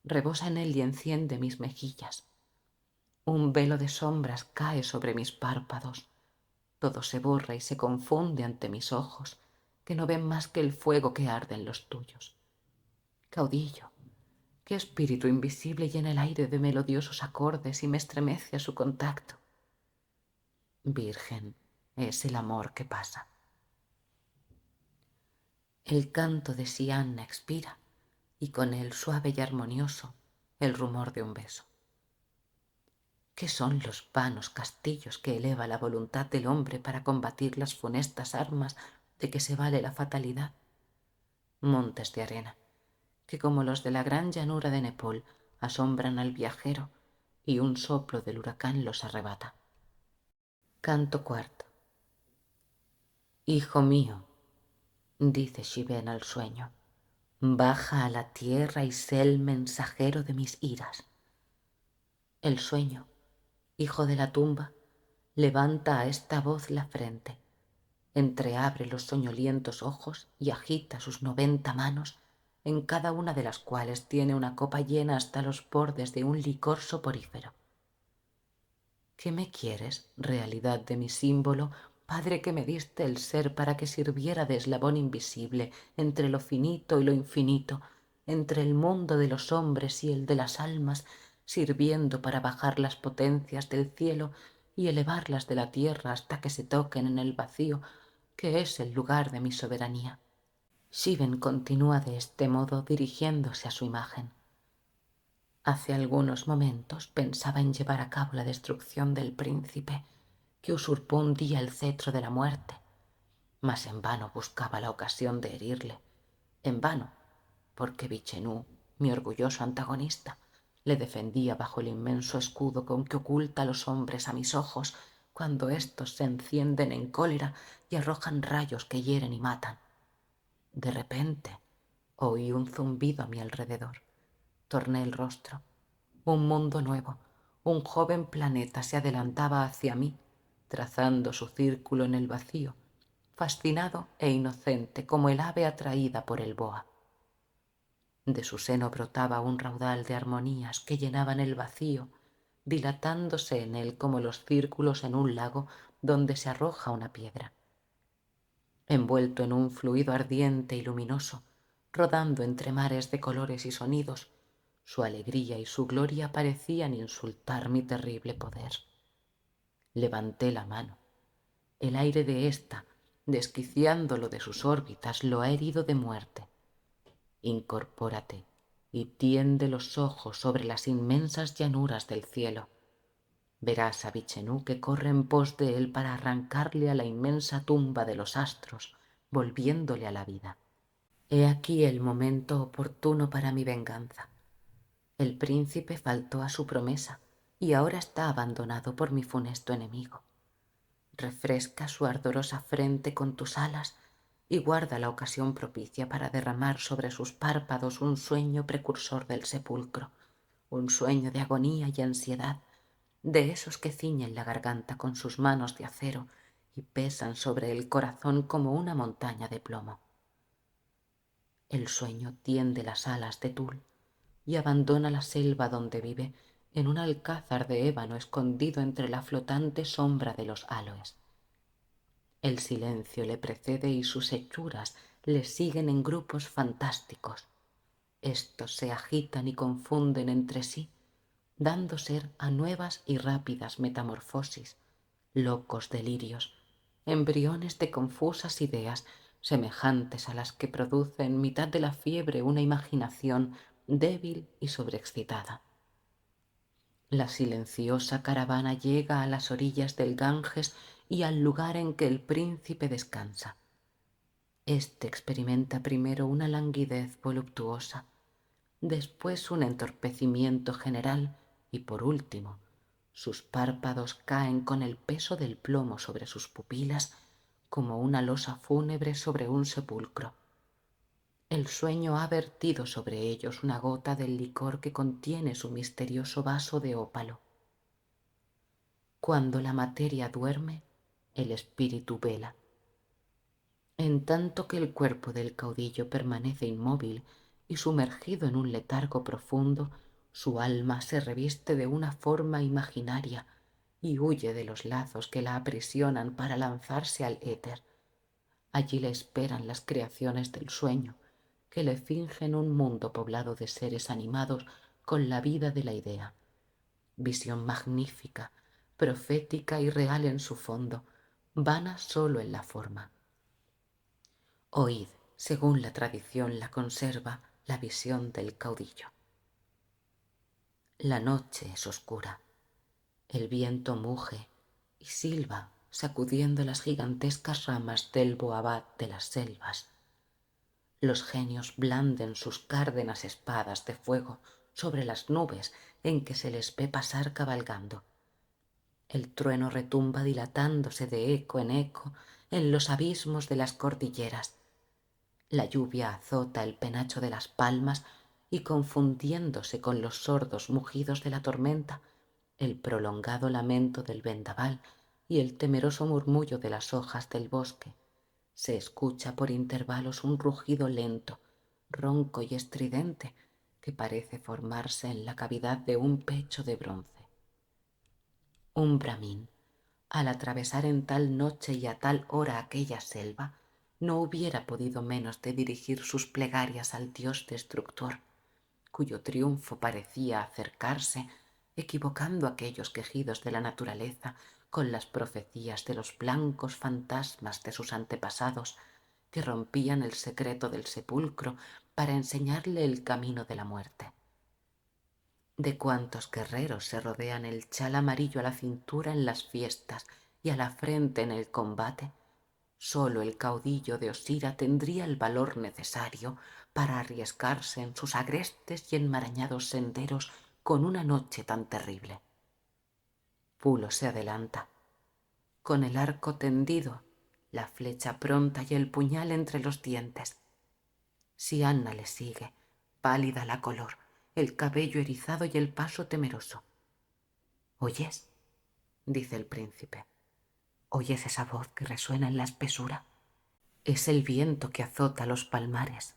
rebosa en él y enciende mis mejillas. Un velo de sombras cae sobre mis párpados. Todo se borra y se confunde ante mis ojos, que no ven más que el fuego que arde en los tuyos. Caudillo, qué espíritu invisible llena el aire de melodiosos acordes y me estremece a su contacto. Virgen, es el amor que pasa. El canto de Siana expira y con él suave y armonioso el rumor de un beso. ¿Qué son los vanos castillos que eleva la voluntad del hombre para combatir las funestas armas de que se vale la fatalidad? Montes de arena, que como los de la gran llanura de Nepal asombran al viajero y un soplo del huracán los arrebata. Canto cuarto. Hijo mío, dice Shiven al sueño, baja a la tierra y sé el mensajero de mis iras. El sueño, hijo de la tumba, levanta a esta voz la frente, entreabre los soñolientos ojos y agita sus 90 manos, en cada una de las cuales tiene una copa llena hasta los bordes de un licor soporífero. ¿Qué me quieres, realidad de mi símbolo, Padre que me diste el ser para que sirviera de eslabón invisible entre lo finito y lo infinito, entre el mundo de los hombres y el de las almas, sirviendo para bajar las potencias del cielo y elevarlas de la tierra hasta que se toquen en el vacío, que es el lugar de mi soberanía? Shiven continúa de este modo dirigiéndose a su imagen. Hace algunos momentos pensaba en llevar a cabo la destrucción del príncipe que usurpó un día el cetro de la muerte, mas en vano buscaba la ocasión de herirle. En vano, porque Vichenú, mi orgulloso antagonista, le defendía bajo el inmenso escudo con que oculta a los hombres a mis ojos cuando éstos se encienden en cólera y arrojan rayos que hieren y matan. De repente oí un zumbido a mi alrededor. Torné el rostro. Un mundo nuevo, un joven planeta se adelantaba hacia mí, trazando su círculo en el vacío, fascinado e inocente como el ave atraída por el boa. De su seno brotaba un raudal de armonías que llenaban el vacío, dilatándose en él como los círculos en un lago donde se arroja una piedra. Envuelto en un fluido ardiente y luminoso, rodando entre mares de colores y sonidos, su alegría y su gloria parecían insultar mi terrible poder. Levanté la mano. El aire de ésta, desquiciándolo de sus órbitas, lo ha herido de muerte. Incorpórate y tiende los ojos sobre las inmensas llanuras del cielo. Verás a Vichenú que corre en pos de él para arrancarle a la inmensa tumba de los astros, volviéndole a la vida. He aquí el momento oportuno para mi venganza. El príncipe faltó a su promesa y ahora está abandonado por mi funesto enemigo. Refresca su ardorosa frente con tus alas y guarda la ocasión propicia para derramar sobre sus párpados un sueño precursor del sepulcro, un sueño de agonía y ansiedad, de esos que ciñen la garganta con sus manos de acero y pesan sobre el corazón como una montaña de plomo. El sueño tiende las alas de tul y abandona la selva donde vive en un alcázar de ébano escondido entre la flotante sombra de los áloes. El silencio le precede y sus hechuras le siguen en grupos fantásticos. Estos se agitan y confunden entre sí, dando ser a nuevas y rápidas metamorfosis, locos delirios, embriones de confusas ideas semejantes a las que produce en mitad de la fiebre una imaginación débil y sobreexcitada. La silenciosa caravana llega a las orillas del Ganges y al lugar en que el príncipe descansa. Este experimenta primero una languidez voluptuosa, después un entorpecimiento general y, por último, sus párpados caen con el peso del plomo sobre sus pupilas como una losa fúnebre sobre un sepulcro. El sueño ha vertido sobre ellos una gota del licor que contiene su misterioso vaso de ópalo. Cuando la materia duerme, el espíritu vela. En tanto que el cuerpo del caudillo permanece inmóvil y sumergido en un letargo profundo, su alma se reviste de una forma imaginaria y huye de los lazos que la aprisionan para lanzarse al éter. Allí le esperan las creaciones del sueño, que le fingen un mundo poblado de seres animados con la vida de la idea. Visión magnífica, profética y real en su fondo, vana sólo en la forma. Oíd, según la tradición la conserva, la visión del caudillo. La noche es oscura, el viento muge y silba sacudiendo las gigantescas ramas del boabad de las selvas. Los genios blanden sus cárdenas espadas de fuego sobre las nubes en que se les ve pasar cabalgando. El trueno retumba dilatándose de eco en los abismos de las cordilleras. La lluvia azota el penacho de las palmas y, confundiéndose con los sordos mugidos de la tormenta, el prolongado lamento del vendaval y el temeroso murmullo de las hojas del bosque, se escucha por intervalos un rugido lento, ronco y estridente que parece formarse en la cavidad de un pecho de bronce. Un bramín, al atravesar en tal noche y a tal hora aquella selva, no hubiera podido menos de dirigir sus plegarias al Dios destructor, cuyo triunfo parecía acercarse, equivocando aquellos quejidos de la naturaleza con las profecías de los blancos fantasmas de sus antepasados, que rompían el secreto del sepulcro para enseñarle el camino de la muerte. De cuantos guerreros se rodean el chal amarillo a la cintura en las fiestas y a la frente en el combate, sólo el caudillo de Osira tendría el valor necesario para arriesgarse en sus agrestes y enmarañados senderos con una noche tan terrible. Pulo se adelanta, con el arco tendido, la flecha pronta y el puñal entre los dientes. Sianna le sigue, pálida la color, el cabello erizado y el paso temeroso. —¿Oyes? —dice el príncipe. —¿Oyes esa voz que resuena en la espesura? —Es el viento que azota los palmares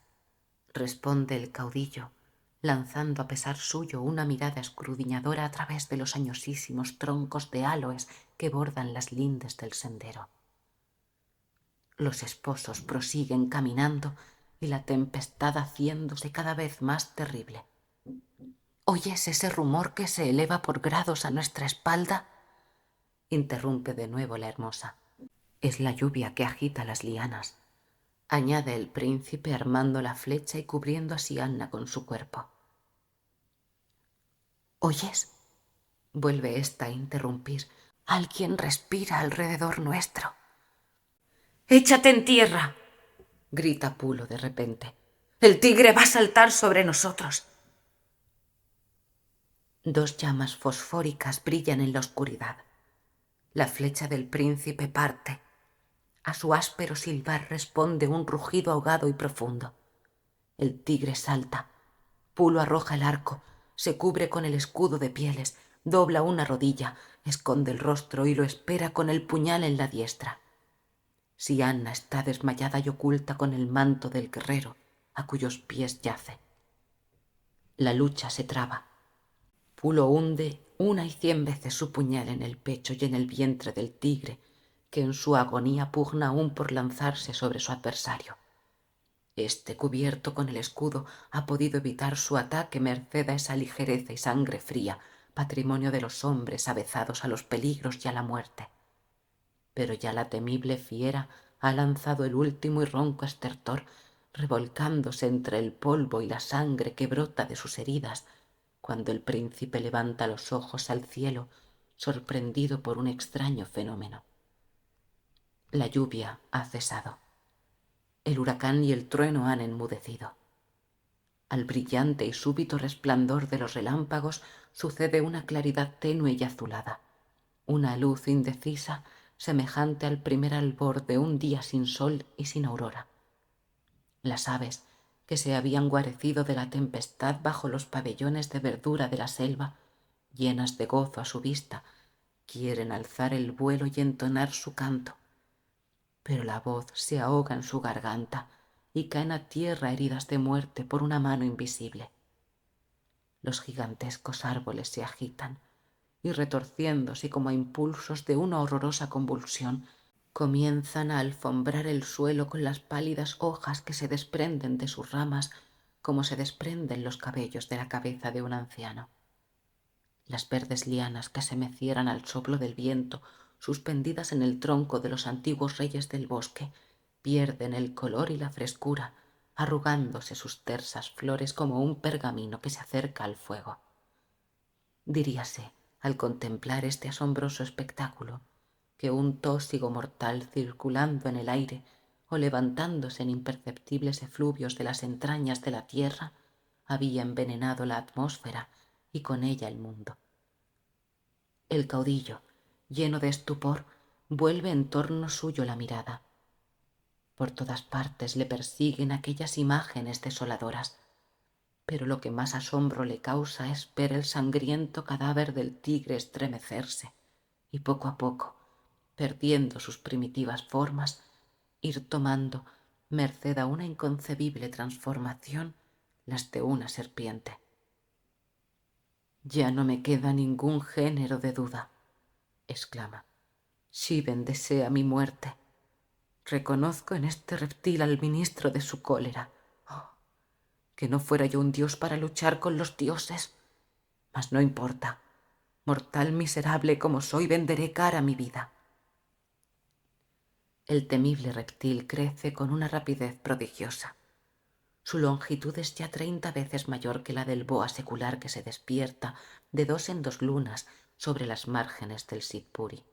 —responde el caudillo, lanzando a pesar suyo una mirada escudriñadora a través de los añosísimos troncos de áloes que bordan las lindes del sendero. Los esposos prosiguen caminando y la tempestad haciéndose cada vez más terrible. —¿Oyes ese rumor que se eleva por grados a nuestra espalda? —interrumpe de nuevo la hermosa. —Es la lluvia que agita las lianas —añade el príncipe armando la flecha y cubriendo a Sianna con su cuerpo. —¿Oyes? Vuelve ésta a interrumpir. Alguien respira alrededor nuestro. «¡Échate en tierra!», grita Pulo de repente. «El tigre va a saltar sobre nosotros». Dos llamas fosfóricas brillan en la oscuridad. La flecha del príncipe parte. A su áspero silbar responde un rugido ahogado y profundo. El tigre salta. Pulo arroja el arco, se cubre con el escudo de pieles, dobla una rodilla, esconde el rostro y lo espera con el puñal en la diestra. Sianna está desmayada y oculta con el manto del guerrero, a cuyos pies yace. La lucha se traba. Pulo hunde 1 y 100 veces su puñal en el pecho y en el vientre del tigre, que en su agonía pugna aún por lanzarse sobre su adversario. Este, cubierto con el escudo, ha podido evitar su ataque merced a esa ligereza y sangre fría, patrimonio de los hombres avezados a los peligros y a la muerte. Pero ya la temible fiera ha lanzado el último y ronco estertor, revolcándose entre el polvo y la sangre que brota de sus heridas, cuando el príncipe levanta los ojos al cielo, sorprendido por un extraño fenómeno. La lluvia ha cesado. El huracán y el trueno han enmudecido. Al brillante y súbito resplandor de los relámpagos sucede una claridad tenue y azulada, una luz indecisa semejante al primer albor de un día sin sol y sin aurora. Las aves, que se habían guarecido de la tempestad bajo los pabellones de verdura de la selva, llenas de gozo a su vista, quieren alzar el vuelo y entonar su canto, pero la voz se ahoga en su garganta y caen a tierra heridas de muerte por una mano invisible. Los gigantescos árboles se agitan y, retorciéndose como a impulsos de una horrorosa convulsión, comienzan a alfombrar el suelo con las pálidas hojas que se desprenden de sus ramas como se desprenden los cabellos de la cabeza de un anciano. Las verdes lianas que se mecieran al soplo del viento, suspendidas en el tronco de los antiguos reyes del bosque, pierden el color y la frescura, arrugándose sus tersas flores como un pergamino que se acerca al fuego. Diríase, al contemplar este asombroso espectáculo, que un tósigo mortal circulando en el aire o levantándose en imperceptibles efluvios de las entrañas de la tierra había envenenado la atmósfera y con ella el mundo. El caudillo, lleno de estupor, vuelve en torno suyo la mirada. Por todas partes le persiguen aquellas imágenes desoladoras, pero lo que más asombro le causa es ver el sangriento cadáver del tigre estremecerse y poco a poco, perdiendo sus primitivas formas, ir tomando, merced a una inconcebible transformación, las de una serpiente. «Ya no me queda ningún género de duda», exclama. «Shiven desea mi muerte. Reconozco en este reptil al ministro de su cólera. Oh, que no fuera yo un dios para luchar con los dioses. Mas no importa. Mortal miserable como soy, venderé cara mi vida». El temible reptil crece con una rapidez prodigiosa. Su longitud es ya 30 veces mayor que la del boa secular que se despierta de 2 en 2 lunas sobre las márgenes del Sitpuri.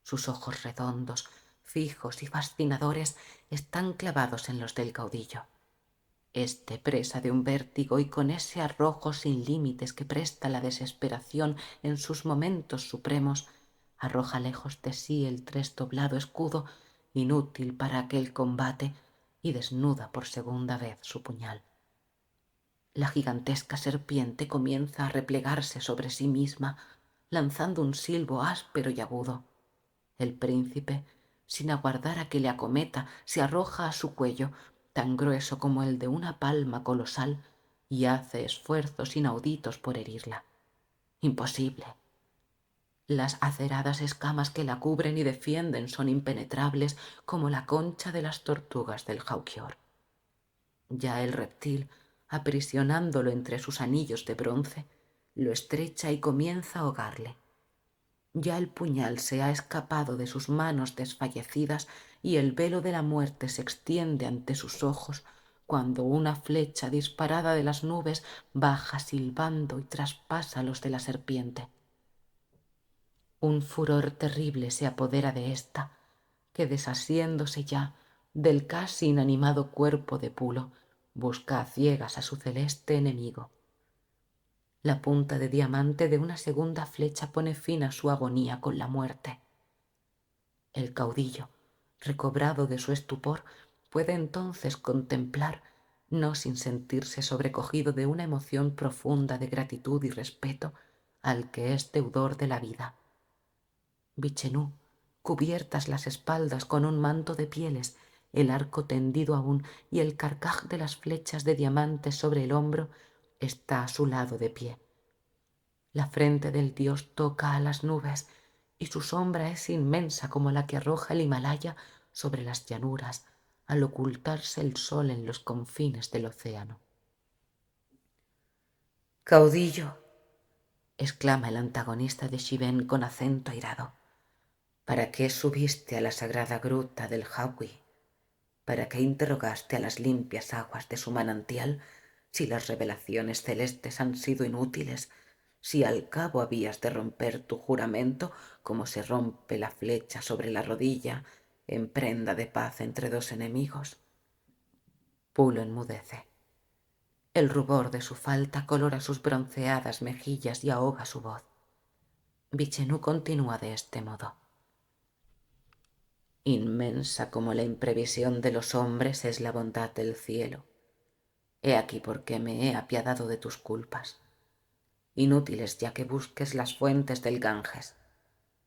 Sus ojos redondos, fijos y fascinadores están clavados en los del caudillo. Este, presa de un vértigo y con ese arrojo sin límites que presta la desesperación en sus momentos supremos, arroja lejos de sí el tresdoblado escudo, inútil para aquel combate, y desnuda por segunda vez su puñal. La gigantesca serpiente comienza a replegarse sobre sí misma, lanzando un silbo áspero y agudo. El príncipe, sin aguardar a que le acometa, se arroja a su cuello, tan grueso como el de una palma colosal, y hace esfuerzos inauditos por herirla. Imposible. Las aceradas escamas que la cubren y defienden son impenetrables como la concha de las tortugas del Jauquior. Ya el reptil, aprisionándolo entre sus anillos de bronce, lo estrecha y comienza a ahogarle. Ya el puñal se ha escapado de sus manos desfallecidas y el velo de la muerte se extiende ante sus ojos cuando una flecha disparada de las nubes baja silbando y traspasa los de la serpiente. Un furor terrible se apodera de ésta, que desasiéndose ya del casi inanimado cuerpo de Pulo, busca a ciegas a su celeste enemigo. La punta de diamante de una segunda flecha pone fin a su agonía con la muerte. El caudillo, recobrado de su estupor, puede entonces contemplar, no sin sentirse sobrecogido de una emoción profunda de gratitud y respeto, al que es deudor de la vida. Vichenú, cubiertas las espaldas con un manto de pieles, el arco tendido aún y el carcaj de las flechas de diamantes sobre el hombro, está a su lado de pie. La frente del dios toca a las nubes y su sombra es inmensa como la que arroja el Himalaya sobre las llanuras al ocultarse el sol en los confines del océano. «Caudillo», exclama el antagonista de Shiben con acento airado, ¿para qué subiste a la sagrada gruta del Hawui? ¿Para qué interrogaste a las limpias aguas de su manantial si las revelaciones celestes han sido inútiles, si al cabo habías de romper tu juramento como se rompe la flecha sobre la rodilla en prenda de paz entre dos enemigos? Pulo enmudece. El rubor de su falta colora sus bronceadas mejillas y ahoga su voz. Vichenú continúa de este modo. Inmensa como la imprevisión de los hombres es la bondad del cielo. He aquí por qué me he apiadado de tus culpas. Inútiles ya que busques las fuentes del Ganges.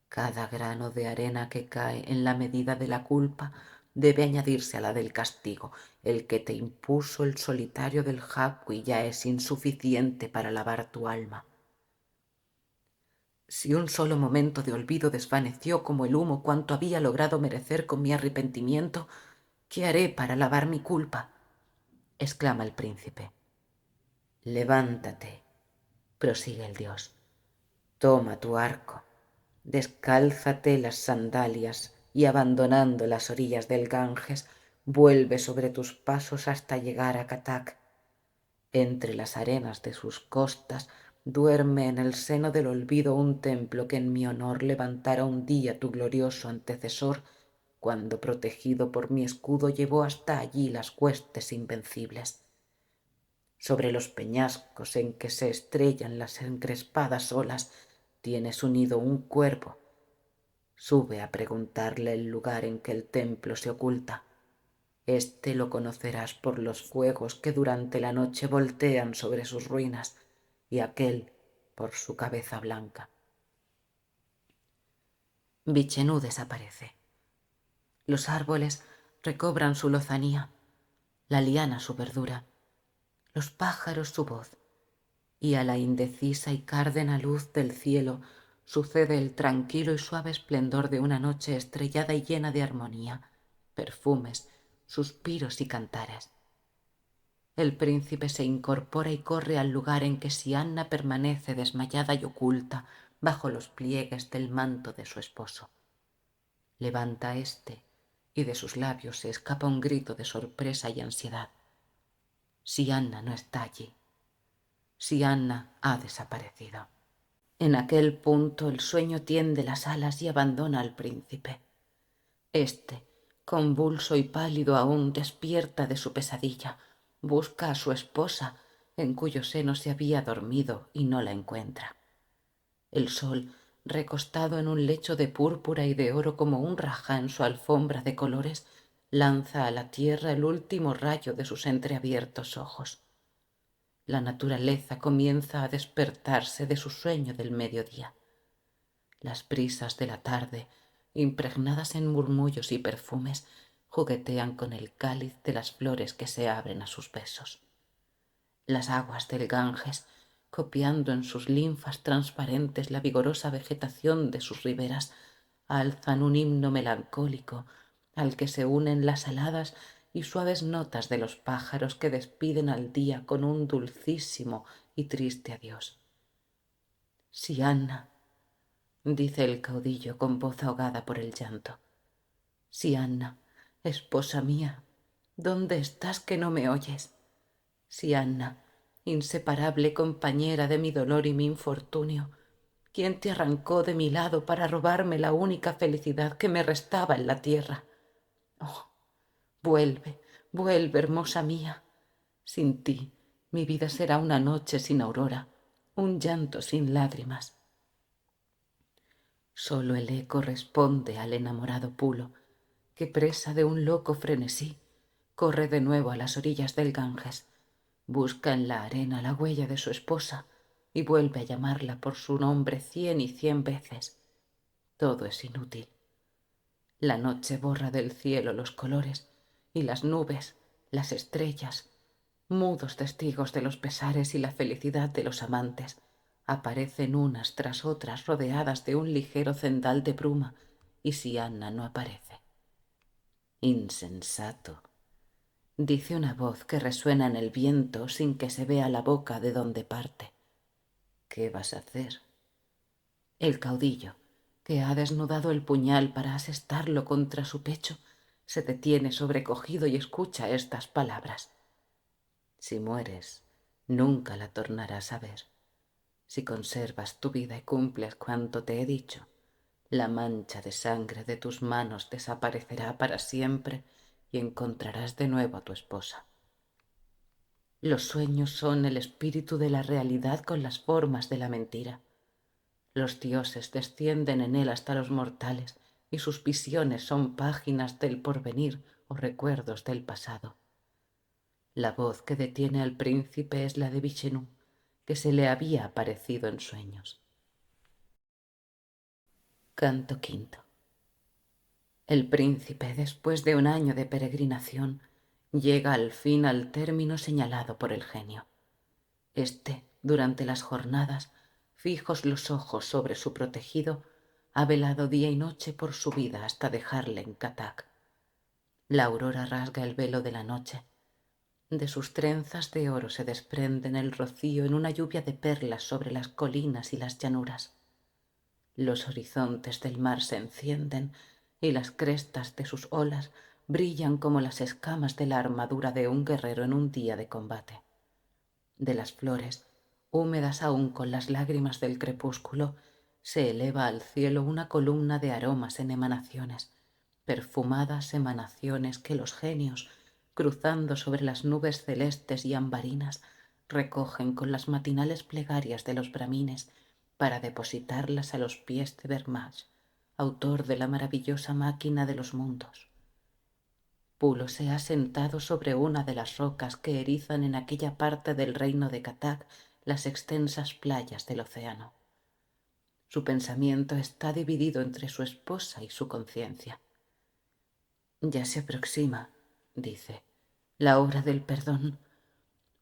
Cada grano de arena que cae en la medida de la culpa debe añadirse a la del castigo. El que te impuso el solitario del Hawui ya es insuficiente para lavar tu alma. Si un solo momento de olvido desvaneció como el humo cuanto había logrado merecer con mi arrepentimiento, ¿qué haré para lavar mi culpa?, exclama el príncipe. Levántate, prosigue el dios. Toma tu arco, descálzate las sandalias y abandonando las orillas del Ganges, vuelve sobre tus pasos hasta llegar a Katak. Entre las arenas de sus costas duerme en el seno del olvido un templo que en mi honor levantara un día tu glorioso antecesor, cuando protegido por mi escudo llevó hasta allí las huestes invencibles. Sobre los peñascos en que se estrellan las encrespadas olas tienes unido un cuervo. Sube a preguntarle el lugar en que el templo se oculta. Este lo conocerás por los fuegos que durante la noche voltean sobre sus ruinas, y aquel por su cabeza blanca. Vichenú desaparece. Los árboles recobran su lozanía, la liana su verdura, los pájaros su voz, y a la indecisa y cárdena luz del cielo sucede el tranquilo y suave esplendor de una noche estrellada y llena de armonía, perfumes, suspiros y cantares. El príncipe se incorpora y corre al lugar en que Sianna permanece desmayada y oculta bajo los pliegues del manto de su esposo. Levanta éste y de sus labios se escapa un grito de sorpresa y ansiedad. Sianna no está allí. Sianna ha desaparecido. En aquel punto el sueño tiende las alas y abandona al príncipe. Este, convulso y pálido aún, despierta de su pesadilla, busca a su esposa, en cuyo seno se había dormido, y no la encuentra. El sol, recostado en un lecho de púrpura y de oro como un rajá en su alfombra de colores, lanza a la tierra el último rayo de sus entreabiertos ojos. La naturaleza comienza a despertarse de su sueño del mediodía. Las brisas de la tarde, impregnadas en murmullos y perfumes, juguetean con el cáliz de las flores que se abren a sus besos. Las aguas del Ganges, copiando en sus linfas transparentes la vigorosa vegetación de sus riberas, alzan un himno melancólico al que se unen las aladas y suaves notas de los pájaros que despiden al día con un dulcísimo y triste adiós. Sianna, dice el caudillo con voz ahogada por el llanto. Sianna, esposa mía, ¿dónde estás que no me oyes? Sianna, inseparable compañera de mi dolor y mi infortunio, ¿Quién te arrancó de mi lado para robarme la única felicidad que me restaba en la tierra? Oh, vuelve, vuelve, hermosa mía. Sin ti, mi vida será una noche sin aurora, un llanto sin lágrimas. Solo el eco responde al enamorado Pulo, que presa de un loco frenesí, corre de nuevo a las orillas del Ganges, busca en la arena la huella de su esposa y vuelve a llamarla por su nombre 100 y 100 veces. Todo es inútil. La noche borra del cielo los colores y las nubes, las estrellas, mudos testigos de los pesares y la felicidad de los amantes, aparecen unas tras otras rodeadas de un ligero cendal de bruma, y si Anna no aparece. Insensato, dice una voz que resuena en el viento sin que se vea la boca de donde parte. ¿Qué vas a hacer? El caudillo, que ha desnudado el puñal para asestarlo contra su pecho, se detiene sobrecogido y escucha estas palabras. Si mueres, nunca la tornarás a ver. Si conservas tu vida y cumples cuanto te he dicho, la mancha de sangre de tus manos desaparecerá para siempre y encontrarás de nuevo a tu esposa. Los sueños son el espíritu de la realidad con las formas de la mentira. Los dioses descienden en él hasta los mortales y sus visiones son páginas del porvenir o recuerdos del pasado. La voz que detiene al príncipe es la de Vichenú, que se le había aparecido en sueños. Canto quinto. El príncipe, después de un año de peregrinación, llega al fin al término señalado por el genio. Este, durante las jornadas, fijos los ojos sobre su protegido, ha velado día y noche por su vida hasta dejarle en Katak. La aurora rasga el velo de la noche. De sus trenzas de oro se desprenden el rocío en una lluvia de perlas sobre las colinas y las llanuras. Los horizontes del mar se encienden y las crestas de sus olas brillan como las escamas de la armadura de un guerrero en un día de combate. De las flores, húmedas aún con las lágrimas del crepúsculo, se eleva al cielo una columna de aromas en emanaciones, perfumadas emanaciones que los genios, cruzando sobre las nubes celestes y ambarinas, recogen con las matinales plegarias de los bramines para depositarlas a los pies de Bermach, autor de la maravillosa máquina de los mundos. Pulo se ha sentado sobre una de las rocas que erizan en aquella parte del reino de Katak las extensas playas del océano. Su pensamiento está dividido entre su esposa y su conciencia. Ya se aproxima, dice, la hora del perdón.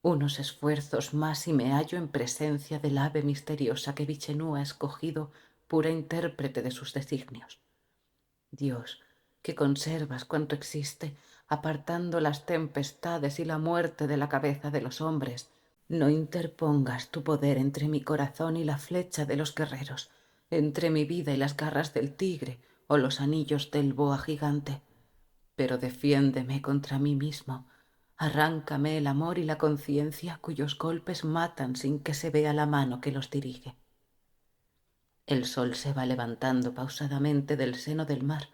Unos esfuerzos más y me hallo en presencia del ave misteriosa que Vichenú ha escogido pura intérprete de sus designios. Dios, que conservas cuanto existe, apartando las tempestades y la muerte de la cabeza de los hombres, no interpongas tu poder entre mi corazón y la flecha de los guerreros, entre mi vida y las garras del tigre o los anillos del boa gigante, pero defiéndeme contra mí mismo, arráncame el amor y la conciencia cuyos golpes matan sin que se vea la mano que los dirige. El sol se va levantando pausadamente del seno del mar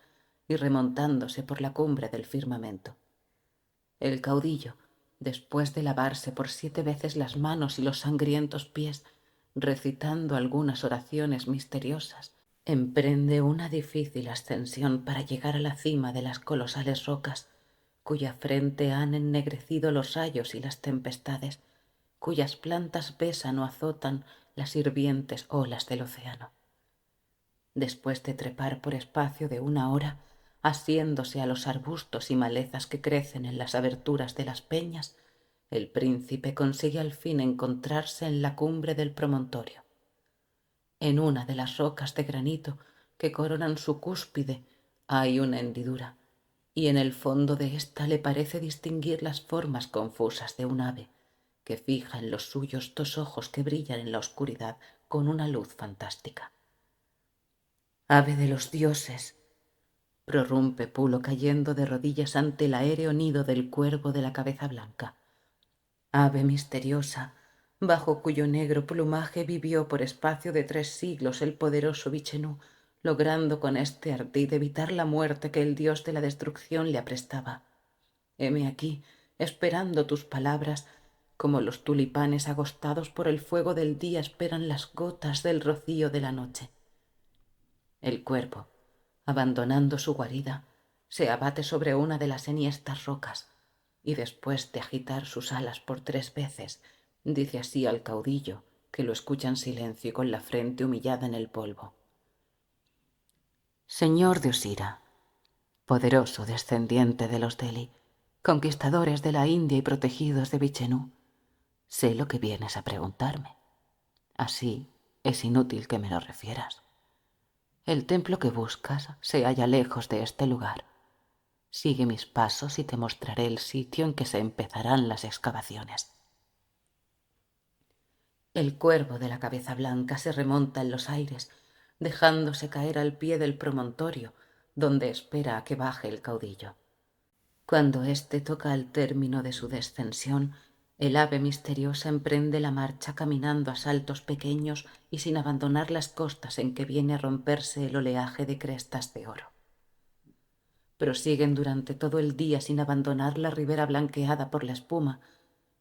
y remontándose por la cumbre del firmamento. El caudillo, después de lavarse por 7 veces las manos y los sangrientos pies, recitando algunas oraciones misteriosas, emprende una difícil ascensión para llegar a la cima de las colosales rocas, cuya frente han ennegrecido los rayos y las tempestades, cuyas plantas besan o azotan las hirvientes olas del océano. Después de trepar por espacio de 1 hora, asiéndose a los arbustos y malezas que crecen en las aberturas de las peñas, el príncipe consigue al fin encontrarse en la cumbre del promontorio. En una de las rocas de granito que coronan su cúspide hay una hendidura, y en el fondo de ésta le parece distinguir las formas confusas de un ave, que fija en los suyos 2 ojos que brillan en la oscuridad con una luz fantástica. Ave de los dioses, prorrumpe Pulo cayendo de rodillas ante el aéreo nido del cuervo de la cabeza blanca. Ave misteriosa, bajo cuyo negro plumaje vivió por espacio de 3 siglos el poderoso Vichenú, logrando con este ardid evitar la muerte que el dios de la destrucción le aprestaba. Heme aquí, esperando tus palabras, como los tulipanes agostados por el fuego del día esperan las gotas del rocío de la noche. El cuervo, abandonando su guarida, se abate sobre una de las enhiestas rocas y después de agitar sus alas por 3 veces, dice así al caudillo, que lo escucha en silencio y con la frente humillada en el polvo: Señor de Osira, poderoso descendiente de los Delhi, conquistadores de la India y protegidos de Vichenú, sé lo que vienes a preguntarme. Así es inútil que me lo refieras. El templo que buscas se halla lejos de este lugar. Sigue mis pasos y te mostraré el sitio en que se empezarán las excavaciones. El cuervo de la cabeza blanca se remonta en los aires, dejándose caer al pie del promontorio, donde espera a que baje el caudillo. Cuando éste toca al término de su descensión, el ave misteriosa emprende la marcha caminando a saltos pequeños y sin abandonar las costas en que viene a romperse el oleaje de crestas de oro. Prosiguen durante todo el día sin abandonar la ribera blanqueada por la espuma,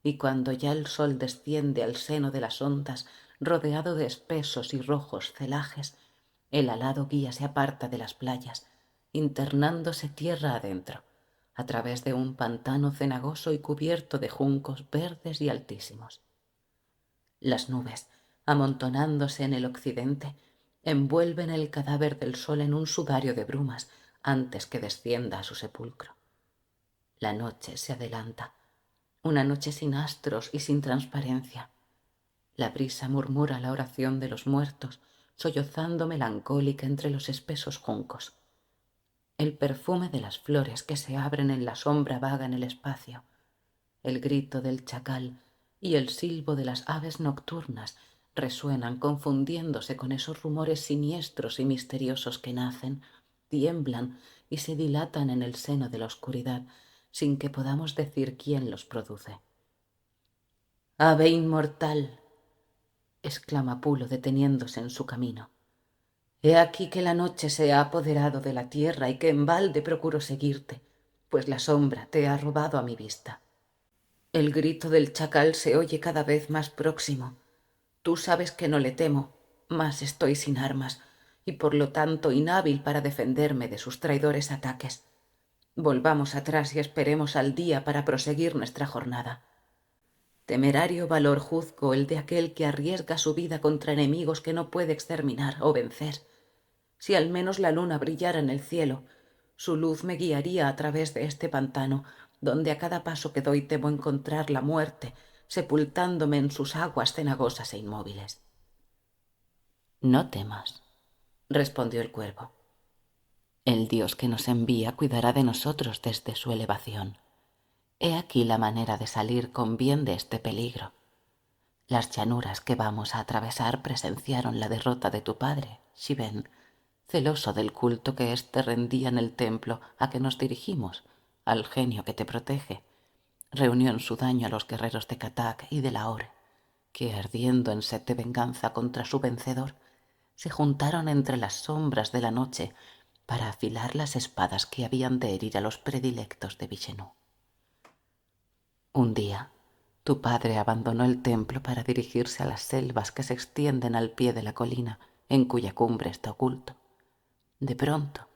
y cuando ya el sol desciende al seno de las ondas, rodeado de espesos y rojos celajes, el alado guía se aparta de las playas, internándose tierra adentro, a través de un pantano cenagoso y cubierto de juncos verdes y altísimos. Las nubes, amontonándose en el occidente, envuelven el cadáver del sol en un sudario de brumas antes que descienda a su sepulcro. La noche se adelanta, una noche sin astros y sin transparencia. La brisa murmura la oración de los muertos, sollozando melancólica entre los espesos juncos. El perfume de las flores que se abren en la sombra vaga en el espacio, el grito del chacal y el silbo de las aves nocturnas resuenan confundiéndose con esos rumores siniestros y misteriosos que nacen, tiemblan y se dilatan en el seno de la oscuridad sin que podamos decir quién los produce. «Ave inmortal», exclama Pulo deteniéndose en su camino. «He aquí que la noche se ha apoderado de la tierra y que en balde procuro seguirte, pues la sombra te ha robado a mi vista. El grito del chacal se oye cada vez más próximo. Tú sabes que no le temo, mas estoy sin armas y por lo tanto inhábil para defenderme de sus traidores ataques. Volvamos atrás y esperemos al día para proseguir nuestra jornada. Temerario valor juzgo el de aquel que arriesga su vida contra enemigos que no puede exterminar o vencer. Si al menos la luna brillara en el cielo, su luz me guiaría a través de este pantano, donde a cada paso que doy temo encontrar la muerte, sepultándome en sus aguas cenagosas e inmóviles». «No temas», respondió el cuervo. «El Dios que nos envía cuidará de nosotros desde su elevación. He aquí la manera de salir con bien de este peligro. Las llanuras que vamos a atravesar presenciaron la derrota de tu padre, Shiven, celoso del culto que éste rendía en el templo a que nos dirigimos, al genio que te protege. Reunió en su daño a los guerreros de Katak y de Lahore, que, ardiendo en sed de venganza contra su vencedor, se juntaron entre las sombras de la noche para afilar las espadas que habían de herir a los predilectos de Vichenú. Un día, tu padre abandonó el templo para dirigirse a las selvas que se extienden al pie de la colina en cuya cumbre está oculto. De pronto,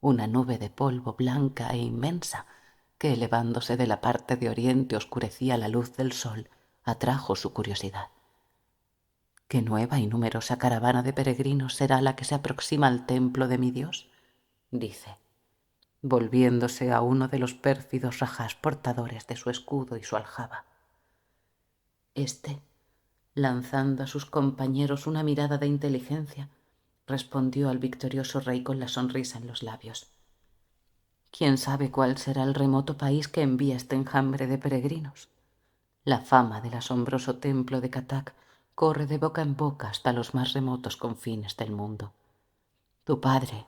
una nube de polvo blanca e inmensa, que elevándose de la parte de oriente oscurecía la luz del sol, atrajo su curiosidad. ¿Qué nueva y numerosa caravana de peregrinos será la que se aproxima al templo de mi Dios?, dice, volviéndose a uno de los pérfidos rajás portadores de su escudo y su aljaba. Este, lanzando a sus compañeros una mirada de inteligencia, respondió al victorioso rey con la sonrisa en los labios: «¿Quién sabe cuál será el remoto país que envía este enjambre de peregrinos? La fama del asombroso templo de Katak corre de boca en boca hasta los más remotos confines del mundo. Tu padre,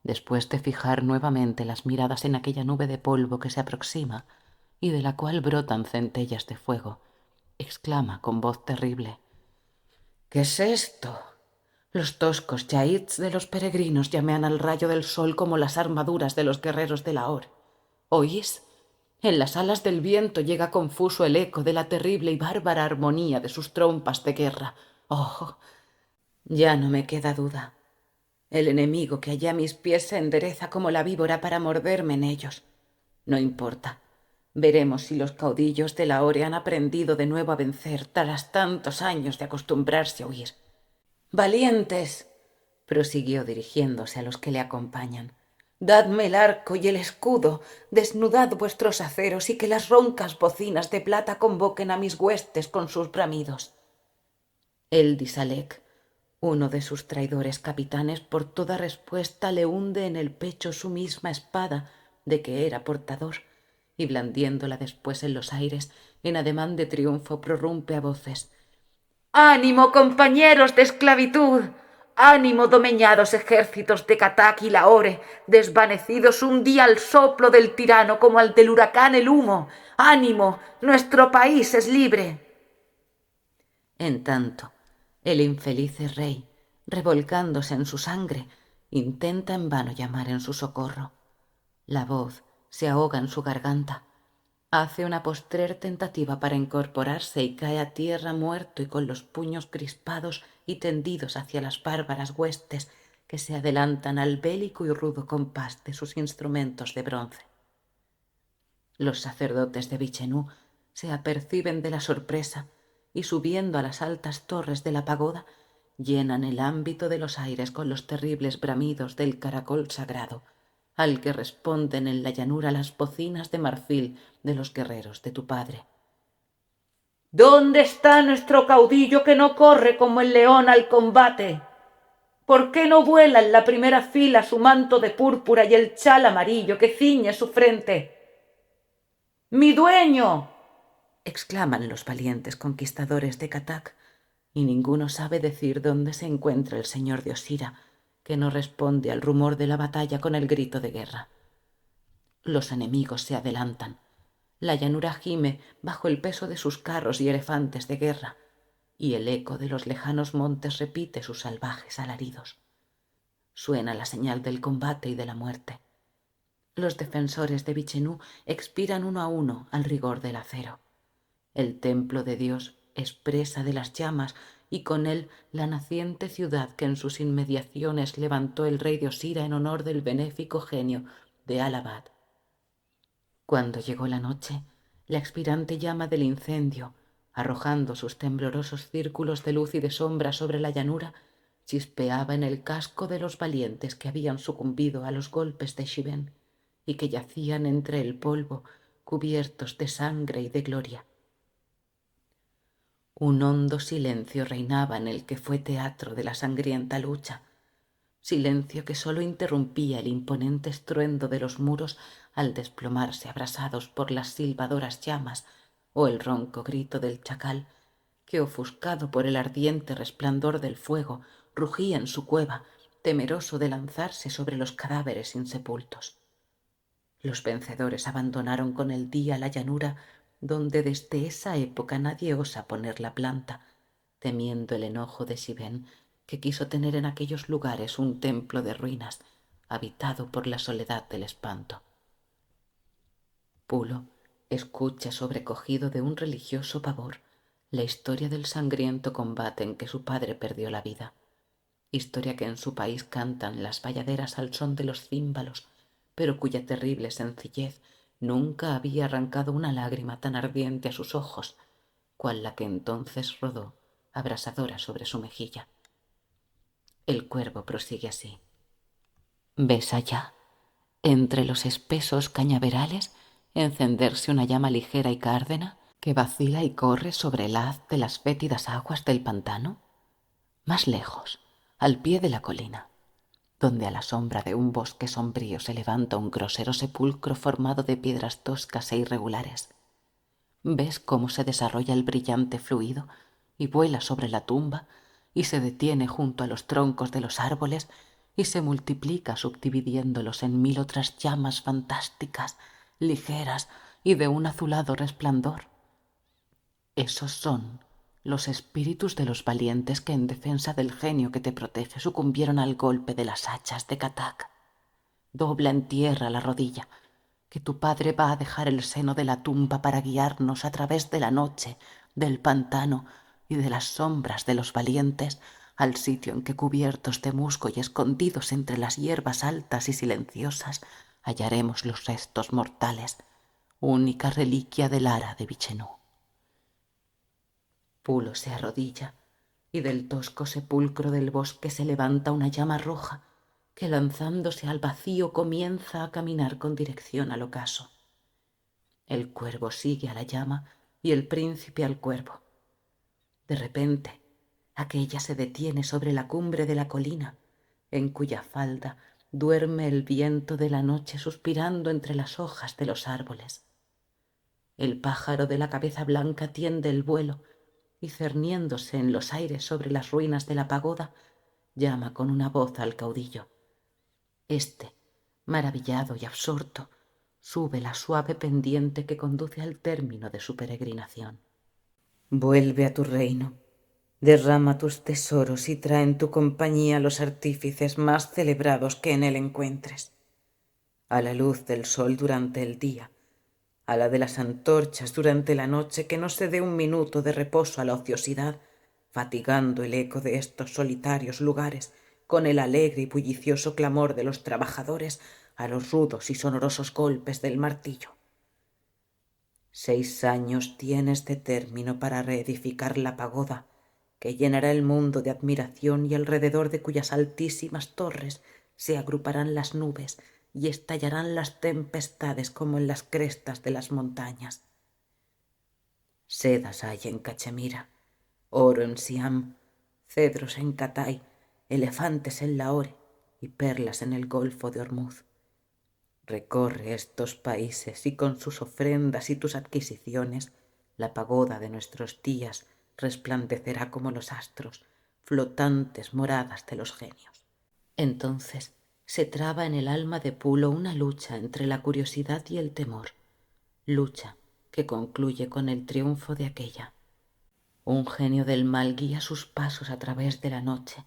después de fijar nuevamente las miradas en aquella nube de polvo que se aproxima y de la cual brotan centellas de fuego, exclama con voz terrible. ¿Qué es esto? Los toscos yaits de los peregrinos llamean al rayo del sol como las armaduras de los guerreros de Lahore. ¿Oís? En las alas del viento llega confuso el eco de la terrible y bárbara armonía de sus trompas de guerra. ¡Oh! Ya no me queda duda. El enemigo que allá a mis pies se endereza como la víbora para morderme en ellos. No importa. Veremos si los caudillos de Lahore han aprendido de nuevo a vencer tras tantos años de acostumbrarse a huir. «Valientes», prosiguió dirigiéndose a los que le acompañan, «dadme el arco y el escudo, desnudad vuestros aceros y que las roncas bocinas de plata convoquen a mis huestes con sus bramidos». El Disalek, uno de sus traidores capitanes, por toda respuesta le hunde en el pecho su misma espada de que era portador, y blandiéndola después en los aires, en ademán de triunfo prorrumpe a voces: «¡Ánimo, compañeros de esclavitud! ¡Ánimo, domeñados ejércitos de Katak y Lahore, desvanecidos un día al soplo del tirano como al del huracán el humo! ¡Ánimo! ¡Nuestro país es libre!». En tanto, el infeliz rey, revolcándose en su sangre, intenta en vano llamar en su socorro. La voz se ahoga en su garganta. Hace una postrer tentativa para incorporarse y cae a tierra muerto y con los puños crispados y tendidos hacia las bárbaras huestes que se adelantan al bélico y rudo compás de sus instrumentos de bronce. Los sacerdotes de Vichenú se aperciben de la sorpresa y, subiendo a las altas torres de la pagoda, llenan el ámbito de los aires con los terribles bramidos del caracol sagrado, al que responden en la llanura las bocinas de marfil de los guerreros de tu padre. «¿Dónde está nuestro caudillo que no corre como el león al combate? ¿Por qué no vuela en la primera fila su manto de púrpura y el chal amarillo que ciñe su frente?» «¡Mi dueño!», exclaman los valientes conquistadores de Katak, y ninguno sabe decir dónde se encuentra el señor de Osira, que no responde al rumor de la batalla con el grito de guerra. Los enemigos se adelantan. La llanura gime bajo el peso de sus carros y elefantes de guerra, y el eco de los lejanos montes repite sus salvajes alaridos. Suena la señal del combate y de la muerte. Los defensores de Vichenú expiran uno a uno al rigor del acero. El templo de Dios es presa de las llamas y con él la naciente ciudad que en sus inmediaciones levantó el rey de Osira en honor del benéfico genio de Alabad. Cuando llegó la noche, la expirante llama del incendio, arrojando sus temblorosos círculos de luz y de sombra sobre la llanura, chispeaba en el casco de los valientes que habían sucumbido a los golpes de Shiven y que yacían entre el polvo, cubiertos de sangre y de gloria. Un hondo silencio reinaba en el que fue teatro de la sangrienta lucha, silencio que sólo interrumpía el imponente estruendo de los muros al desplomarse abrasados por las silbadoras llamas o el ronco grito del chacal que, ofuscado por el ardiente resplandor del fuego, rugía en su cueva, temeroso de lanzarse sobre los cadáveres insepultos. Los vencedores abandonaron con el día la llanura donde desde esa época nadie osa poner la planta, temiendo el enojo de Shiven, que quiso tener en aquellos lugares un templo de ruinas, habitado por la soledad del espanto. Pulo escucha sobrecogido de un religioso pavor la historia del sangriento combate en que su padre perdió la vida, historia que en su país cantan las bayaderas al son de los címbalos, pero cuya terrible sencillez nunca había arrancado una lágrima tan ardiente a sus ojos, cual la que entonces rodó abrasadora sobre su mejilla. El cuervo prosigue así. ¿Ves allá, entre los espesos cañaverales, encenderse una llama ligera y cárdena que vacila y corre sobre el haz de las fétidas aguas del pantano? Más lejos, al pie de la colina, donde a la sombra de un bosque sombrío se levanta un grosero sepulcro formado de piedras toscas e irregulares. ¿Ves cómo se desarrolla el brillante fluido y vuela sobre la tumba y se detiene junto a los troncos de los árboles y se multiplica subdividiéndolos en 1000 otras llamas fantásticas, ligeras y de un azulado resplandor? Esos son los espíritus de los valientes que en defensa del genio que te protege sucumbieron al golpe de las hachas de Katak. Dobla en tierra la rodilla, que tu padre va a dejar el seno de la tumba para guiarnos a través de la noche, del pantano y de las sombras de los valientes al sitio en que, cubiertos de musgo y escondidos entre las hierbas altas y silenciosas, hallaremos los restos mortales, única reliquia del Ara de Vichenú. Pulo se arrodilla y del tosco sepulcro del bosque se levanta una llama roja que, lanzándose al vacío, comienza a caminar con dirección al ocaso. El cuervo sigue a la llama y el príncipe al cuervo. De repente, aquella se detiene sobre la cumbre de la colina, en cuya falda duerme el viento de la noche suspirando entre las hojas de los árboles. El pájaro de la cabeza blanca tiende el vuelo y, cerniéndose en los aires sobre las ruinas de la pagoda, llama con una voz al caudillo. Este, maravillado y absorto, sube la suave pendiente que conduce al término de su peregrinación. Vuelve a tu reino, derrama tus tesoros y trae en tu compañía los artífices más celebrados que en él encuentres. A la luz del sol durante el día, a la de las antorchas durante la noche, que no se dé un minuto de reposo a la ociosidad, fatigando el eco de estos solitarios lugares con el alegre y bullicioso clamor de los trabajadores a los rudos y sonorosos golpes del martillo. 6 años tienes de término para reedificar la pagoda, que llenará el mundo de admiración y alrededor de cuyas altísimas torres se agruparán las nubes y estallarán las tempestades como en las crestas de las montañas. Sedas hay en Cachemira, oro en Siam, cedros en Catay, elefantes en Lahore y perlas en el Golfo de Ormuz. Recorre estos países y con sus ofrendas y tus adquisiciones la pagoda de nuestros días resplandecerá como los astros, flotantes moradas de los genios. Entonces se traba en el alma de Pulo una lucha entre la curiosidad y el temor, lucha que concluye con el triunfo de aquella. Un genio del mal guía sus pasos a través de la noche,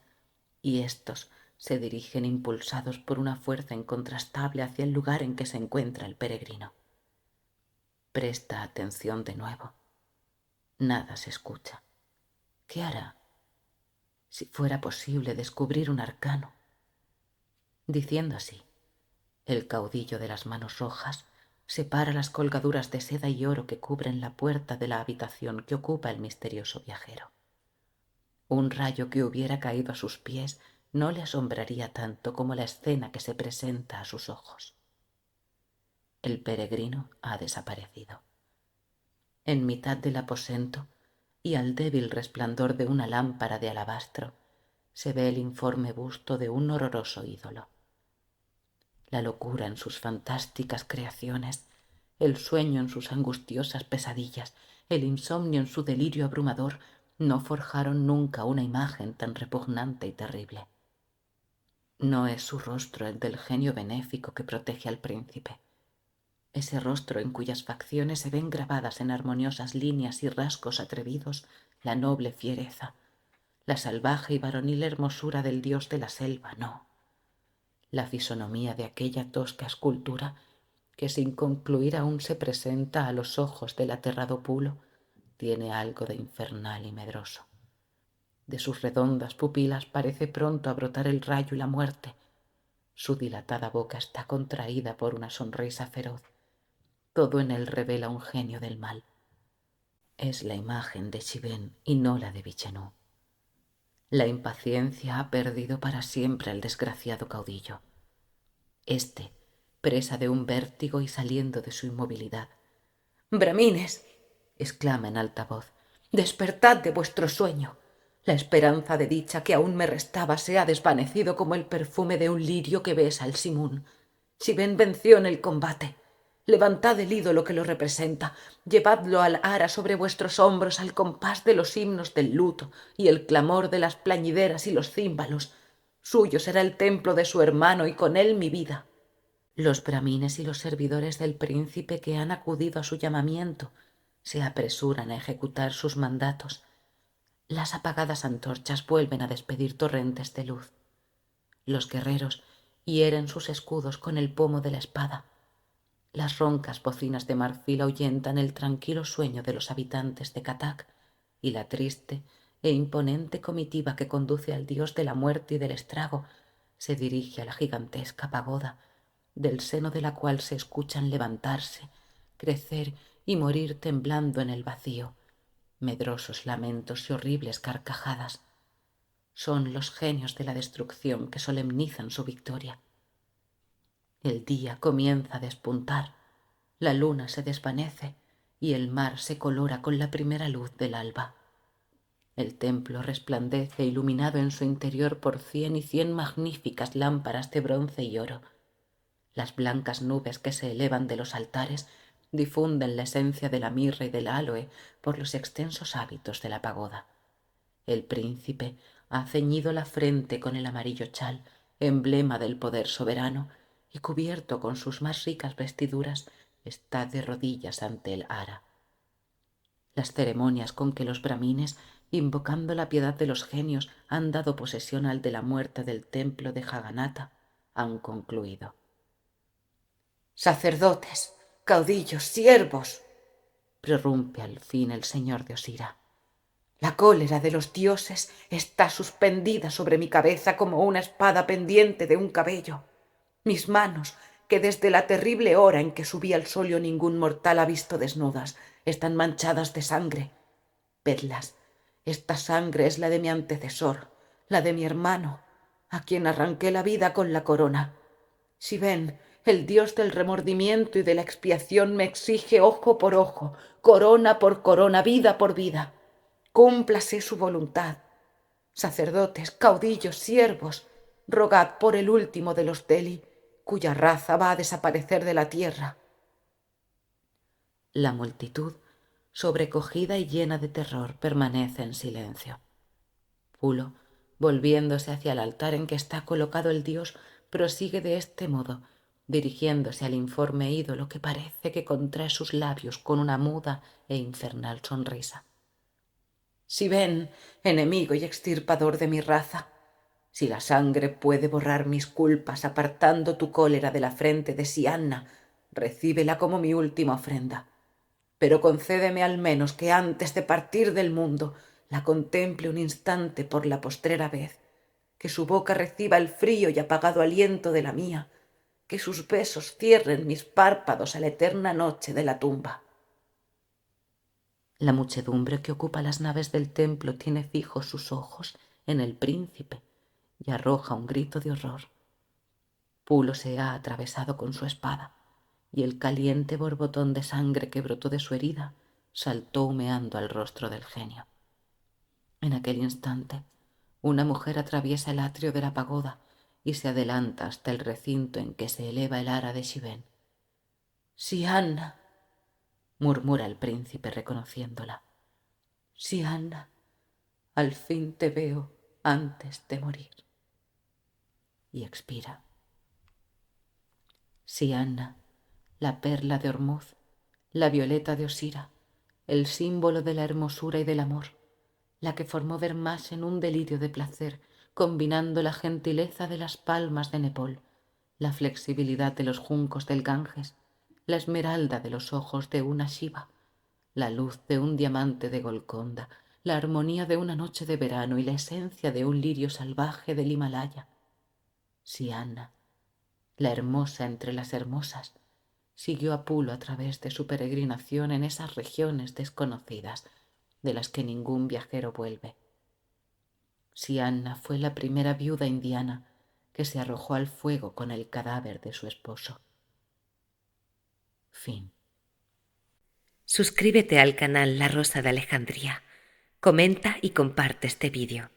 y éstos se dirigen impulsados por una fuerza incontrastable hacia el lugar en que se encuentra el peregrino. Presta atención de nuevo. Nada se escucha. ¿Qué hará? Si fuera posible descubrir un arcano. Diciendo así, el caudillo de las manos rojas separa las colgaduras de seda y oro que cubren la puerta de la habitación que ocupa el misterioso viajero. Un rayo que hubiera caído a sus pies no le asombraría tanto como la escena que se presenta a sus ojos. El peregrino ha desaparecido. En mitad del aposento, y al débil resplandor de una lámpara de alabastro, se ve el informe busto de un horroroso ídolo. La locura en sus fantásticas creaciones, el sueño en sus angustiosas pesadillas, el insomnio en su delirio abrumador, no forjaron nunca una imagen tan repugnante y terrible. No es su rostro el del genio benéfico que protege al príncipe. Ese rostro en cuyas facciones se ven grabadas en armoniosas líneas y rasgos atrevidos la noble fiereza, la salvaje y varonil hermosura del dios de la selva, no. La fisonomía de aquella tosca escultura, que sin concluir aún se presenta a los ojos del aterrado Pulo, tiene algo de infernal y medroso. De sus redondas pupilas parece pronto a brotar el rayo y la muerte. Su dilatada boca está contraída por una sonrisa feroz. Todo en él revela un genio del mal. Es la imagen de Shiven y no la de Vichenú. La impaciencia ha perdido para siempre al desgraciado caudillo. Este, presa de un vértigo y saliendo de su inmovilidad. «¡Bramines!», exclama en alta voz. «¡Despertad de vuestro sueño! La esperanza de dicha que aún me restaba se ha desvanecido como el perfume de un lirio que besa el simún. Shiven venció en el combate. Levantad el ídolo que lo representa, llevadlo al ara sobre vuestros hombros al compás de los himnos del luto y el clamor de las plañideras y los címbalos. Suyo será el templo de su hermano y con él mi vida». Los bramines y los servidores del príncipe que han acudido a su llamamiento se apresuran a ejecutar sus mandatos. Las apagadas antorchas vuelven a despedir torrentes de luz. Los guerreros hieren sus escudos con el pomo de la espada. Las roncas bocinas de marfil ahuyentan el tranquilo sueño de los habitantes de Katac, y la triste e imponente comitiva que conduce al dios de la muerte y del estrago se dirige a la gigantesca pagoda, del seno de la cual se escuchan levantarse, crecer y morir temblando en el vacío medrosos lamentos y horribles carcajadas. Son los genios de la destrucción que solemnizan su victoria. El día comienza a despuntar, la luna se desvanece y el mar se colora con la primera luz del alba. El templo resplandece iluminado en su interior por 100 y 100 magníficas lámparas de bronce y oro. Las blancas nubes que se elevan de los altares difunden la esencia de la mirra y del áloe por los extensos hábitos de la pagoda. El príncipe ha ceñido la frente con el amarillo chal, emblema del poder soberano, y cubierto con sus más ricas vestiduras, está de rodillas ante el ara. Las ceremonias con que los brahmines, invocando la piedad de los genios, han dado posesión al de la muerte del templo de Jagannatha, han concluido. «Sacerdotes, caudillos, siervos», prorrumpe al fin el señor de Osira. «La cólera de los dioses está suspendida sobre mi cabeza como una espada pendiente de un cabello. Mis manos, que desde la terrible hora en que subí al solio ningún mortal ha visto desnudas, están manchadas de sangre. Vedlas, esta sangre es la de mi antecesor, la de mi hermano, a quien arranqué la vida con la corona. Si ven, el dios del remordimiento y de la expiación me exige ojo por ojo, corona por corona, vida por vida. Cúmplase su voluntad. Sacerdotes, caudillos, siervos, rogad por el último de los Deli, cuya raza va a desaparecer de la tierra». La multitud, sobrecogida y llena de terror, permanece en silencio. Pulo, volviéndose hacia el altar en que está colocado el dios, prosigue de este modo, dirigiéndose al informe ídolo que parece que contrae sus labios con una muda e infernal sonrisa. «Si ven, enemigo y extirpador de mi raza, si la sangre puede borrar mis culpas apartando tu cólera de la frente de Sianna, recíbela como mi última ofrenda. Pero concédeme al menos que antes de partir del mundo la contemple un instante por la postrera vez, que su boca reciba el frío y apagado aliento de la mía, que sus besos cierren mis párpados a la eterna noche de la tumba». La muchedumbre que ocupa las naves del templo tiene fijos sus ojos en el príncipe y arroja un grito de horror. Pulo se ha atravesado con su espada y el caliente borbotón de sangre que brotó de su herida saltó humeando al rostro del genio. En aquel instante, una mujer atraviesa el atrio de la pagoda y se adelanta hasta el recinto en que se eleva el ara de Shiven. «Sianna», murmura el príncipe reconociéndola. «Sianna, al fin te veo antes de morir». Y expira. Sianna, la perla de Ormuz, la violeta de Osira, el símbolo de la hermosura y del amor, la que formó Dermash en un delirio de placer, combinando la gentileza de las palmas de Nepal, la flexibilidad de los juncos del Ganges, la esmeralda de los ojos de una Shiva, la luz de un diamante de Golconda, la armonía de una noche de verano y la esencia de un lirio salvaje del Himalaya. Sianna, la hermosa entre las hermosas, siguió a Pulo a través de su peregrinación en esas regiones desconocidas de las que ningún viajero vuelve. Sianna fue la primera viuda indiana que se arrojó al fuego con el cadáver de su esposo. Fin. Suscríbete al canal La Rosa de Alejandría, comenta y comparte este vídeo.